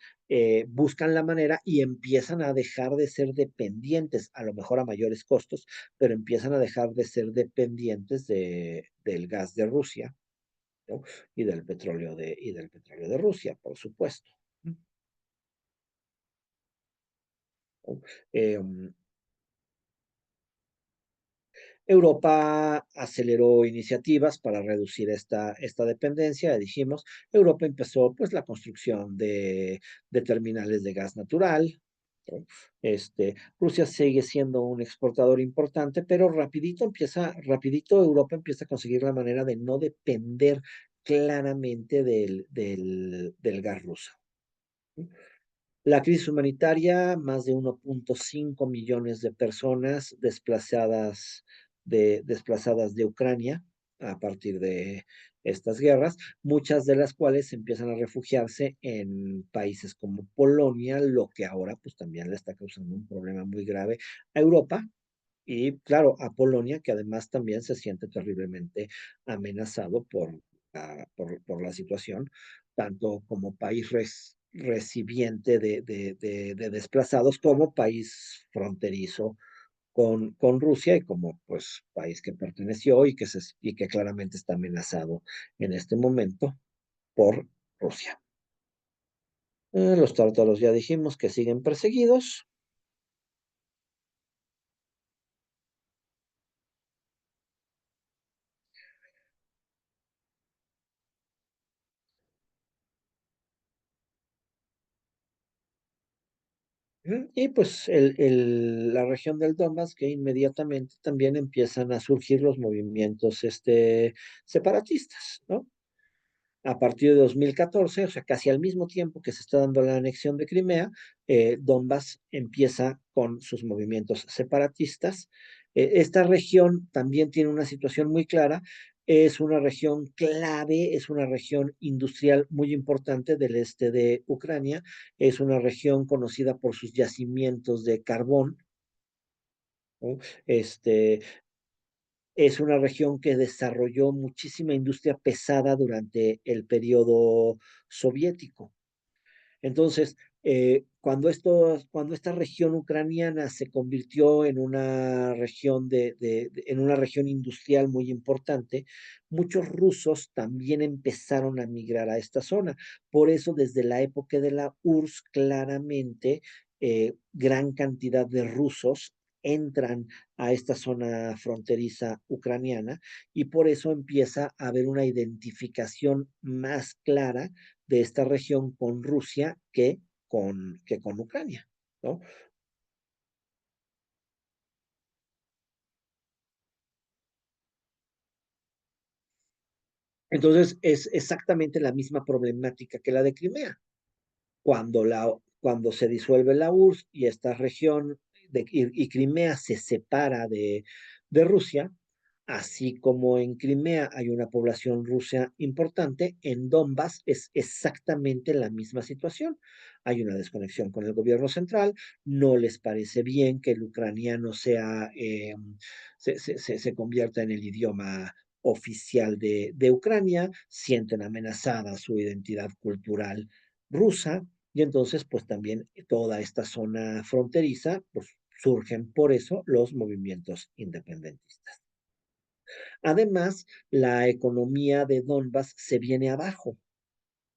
buscan la manera y empiezan a dejar de ser dependientes, a lo mejor a mayores costos, pero empiezan a dejar de ser dependientes del gas de Rusia, ¿no? Y del petróleo de Rusia, por supuesto, ¿no? Eh, Europa aceleró iniciativas para reducir esta dependencia, ya dijimos. Europa empezó pues la construcción de terminales de gas natural, ¿no? Rusia sigue siendo un exportador importante, pero rapidito Europa empieza a conseguir la manera de no depender claramente del gas ruso. La crisis humanitaria, más de 1,5 millones de personas desplazadas de Ucrania a partir de estas guerras, muchas de las cuales empiezan a refugiarse en países como Polonia, lo que ahora pues también le está causando un problema muy grave a Europa y claro, a Polonia, que además también se siente terriblemente amenazado por la situación, tanto como país recipiente de desplazados, como país fronterizo con Rusia y como pues país que perteneció y que claramente está amenazado en este momento por Rusia. Los tártaros ya dijimos que siguen perseguidos. Y pues la región del Donbass, que inmediatamente también empiezan a surgir los movimientos separatistas, ¿no? A partir de 2014, o sea, casi al mismo tiempo que se está dando la anexión de Crimea, Donbass empieza con sus movimientos separatistas. Esta región también tiene una situación muy clara, es una región clave, es una región industrial muy importante del este de Ucrania, es una región conocida por sus yacimientos de carbón, ¿no? Es una región que desarrolló muchísima industria pesada durante el periodo soviético. Entonces, cuando esta región ucraniana se convirtió en una región en una región industrial muy importante, muchos rusos también empezaron a migrar a esta zona. Por eso, desde la época de la URSS, claramente, gran cantidad de rusos entran a esta zona fronteriza ucraniana y por eso empieza a haber una identificación más clara de esta región con Rusia que con Ucrania, ¿no? Entonces es exactamente la misma problemática que la de Crimea. Cuando se disuelve la URSS y esta región y Crimea se separa de Rusia, así como en Crimea hay una población rusa importante, en Donbass es exactamente la misma situación. Hay una desconexión con el gobierno central, no les parece bien que el ucraniano se convierta en el idioma oficial de Ucrania, sienten amenazada su identidad cultural rusa y entonces pues también toda esta zona fronteriza pues surgen por eso los movimientos independentistas. Además, la economía de Donbass se viene abajo.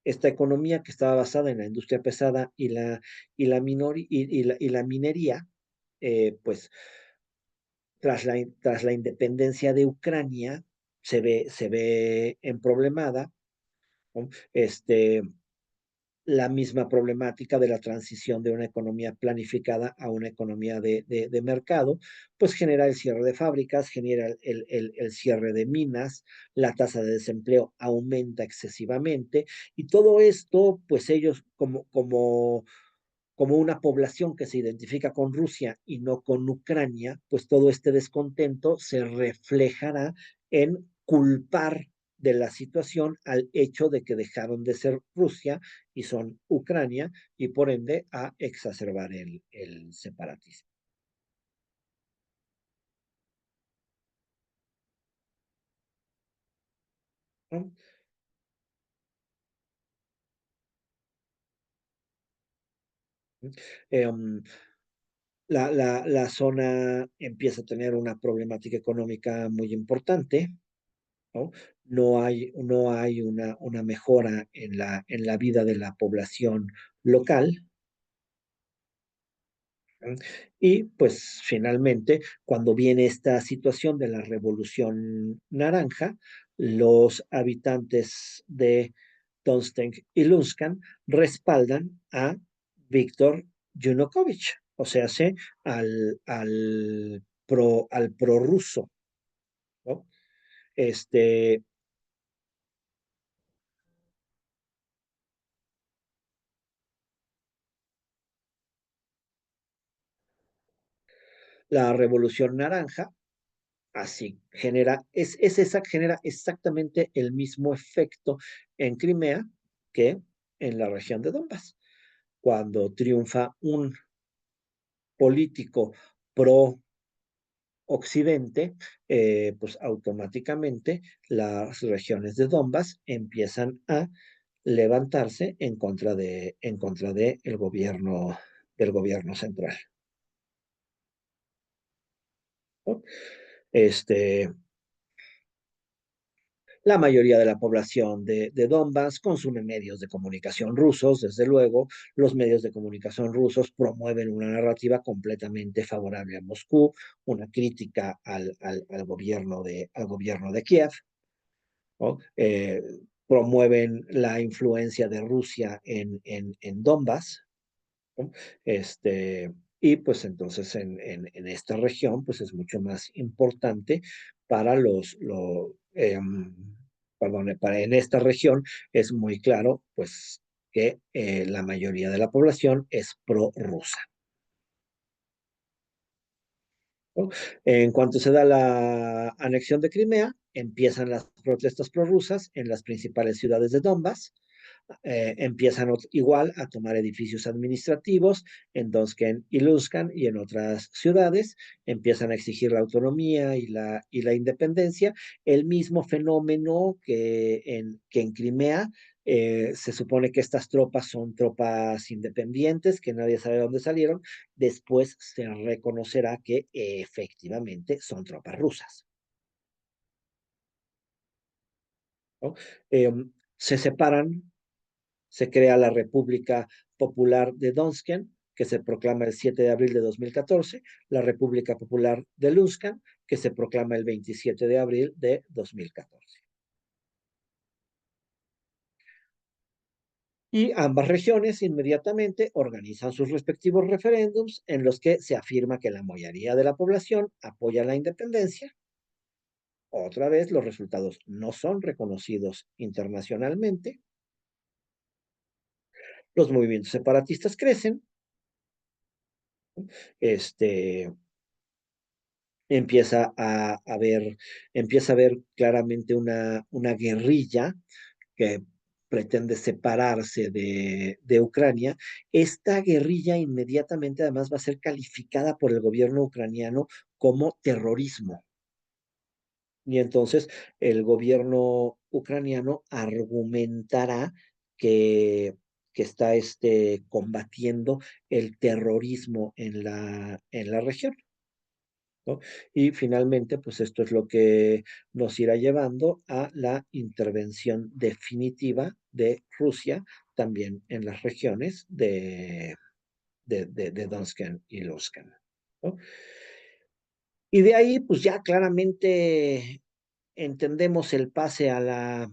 Esta economía que estaba basada en la industria pesada y la minería, pues tras la independencia de Ucrania, se ve emproblemada, ¿no? La misma problemática de la transición de una economía planificada a una economía de mercado, pues genera el cierre de fábricas, genera el cierre de minas, la tasa de desempleo aumenta excesivamente y todo esto, pues ellos como una población que se identifica con Rusia y no con Ucrania, pues todo este descontento se reflejará en culpar de la situación al hecho de que dejaron de ser Rusia y son Ucrania y por ende a exacerbar el separatismo. ¿No? Um, la zona empieza a tener una problemática económica muy importante, ¿no? No hay una mejora en la vida de la población local. Y pues finalmente, cuando viene esta situación de la Revolución Naranja, los habitantes de Donetsk y Luhansk respaldan a Víctor Yanukovych, o sea, al prorruso, ¿no? Este, la Revolución Naranja así genera exactamente el mismo efecto en Crimea que en la región de Donbass. Cuando triunfa un político pro Occidente, pues automáticamente las regiones de Donbass empiezan a levantarse en contra de del gobierno central, ¿no? Este, La mayoría de la población de Donbass consume medios de comunicación rusos, desde luego. Los medios de comunicación rusos promueven una narrativa completamente favorable a Moscú, una crítica al gobierno de Kiev, ¿no? Promueven la influencia de Rusia en Donbass, ¿no? Este, y pues entonces en esta región pues es mucho más importante para perdón, en esta región es muy claro pues que la mayoría de la población es prorrusa, ¿no? En cuanto se da la anexión de Crimea, empiezan las protestas prorrusas en las principales ciudades de Donbass. Empiezan igual a tomar edificios administrativos en Donetsk y Luhansk y en otras ciudades, empiezan a exigir la autonomía y la independencia, el mismo fenómeno que en Crimea. Se supone que estas tropas son tropas independientes, que nadie sabe de dónde salieron, después se reconocerá que efectivamente son tropas rusas, ¿no? Eh, Se separan. Se crea la República Popular de Donetsk, que se proclama el 7 de abril de 2014, la República Popular de Luhansk, que se proclama el 27 de abril de 2014. Y ambas regiones inmediatamente organizan sus respectivos referéndums en los que se afirma que la mayoría de la población apoya la independencia. Otra vez, los resultados no son reconocidos internacionalmente. Los movimientos separatistas crecen. Este, empieza a ver, empieza a ver claramente una guerrilla que pretende separarse de Ucrania. Esta guerrilla inmediatamente además va a ser calificada por el gobierno ucraniano como terrorismo. Y entonces el gobierno ucraniano argumentará que, que está combatiendo el terrorismo en la región, ¿no? Y finalmente, pues esto es lo que nos irá llevando a la intervención definitiva de Rusia también en las regiones de Donetsk y Luhansk, ¿no? Y de ahí, pues ya claramente entendemos el pase a la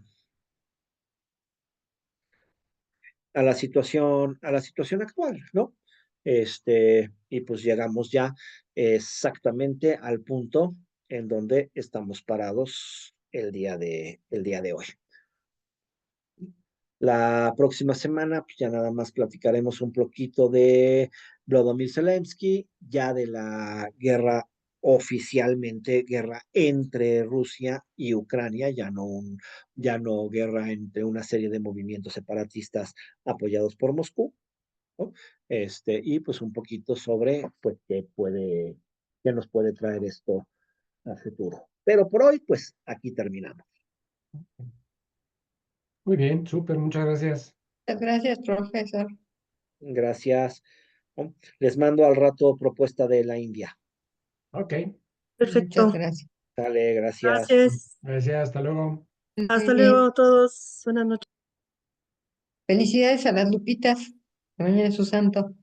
situación actual, ¿no? Y pues llegamos ya exactamente al punto en donde estamos parados el día de hoy. La próxima semana, pues ya nada más platicaremos un poquito de Volodymyr Zelensky, ya de la guerra oficialmente, guerra entre Rusia y Ucrania, ya no guerra entre una serie de movimientos separatistas apoyados por Moscú, ¿no? Y pues un poquito sobre, pues, qué nos puede traer esto a futuro. Pero por hoy, pues, aquí terminamos. Muy bien, súper, muchas gracias. Gracias, profesor. Gracias, ¿no? Les mando al rato propuesta de la India. Ok, Muchas Perfecto. gracias. Dale, gracias. Gracias. gracias, hasta luego. Hasta Muy bien. luego a todos. Buenas noches. Felicidades a las Lupitas. Que mañana es su santo.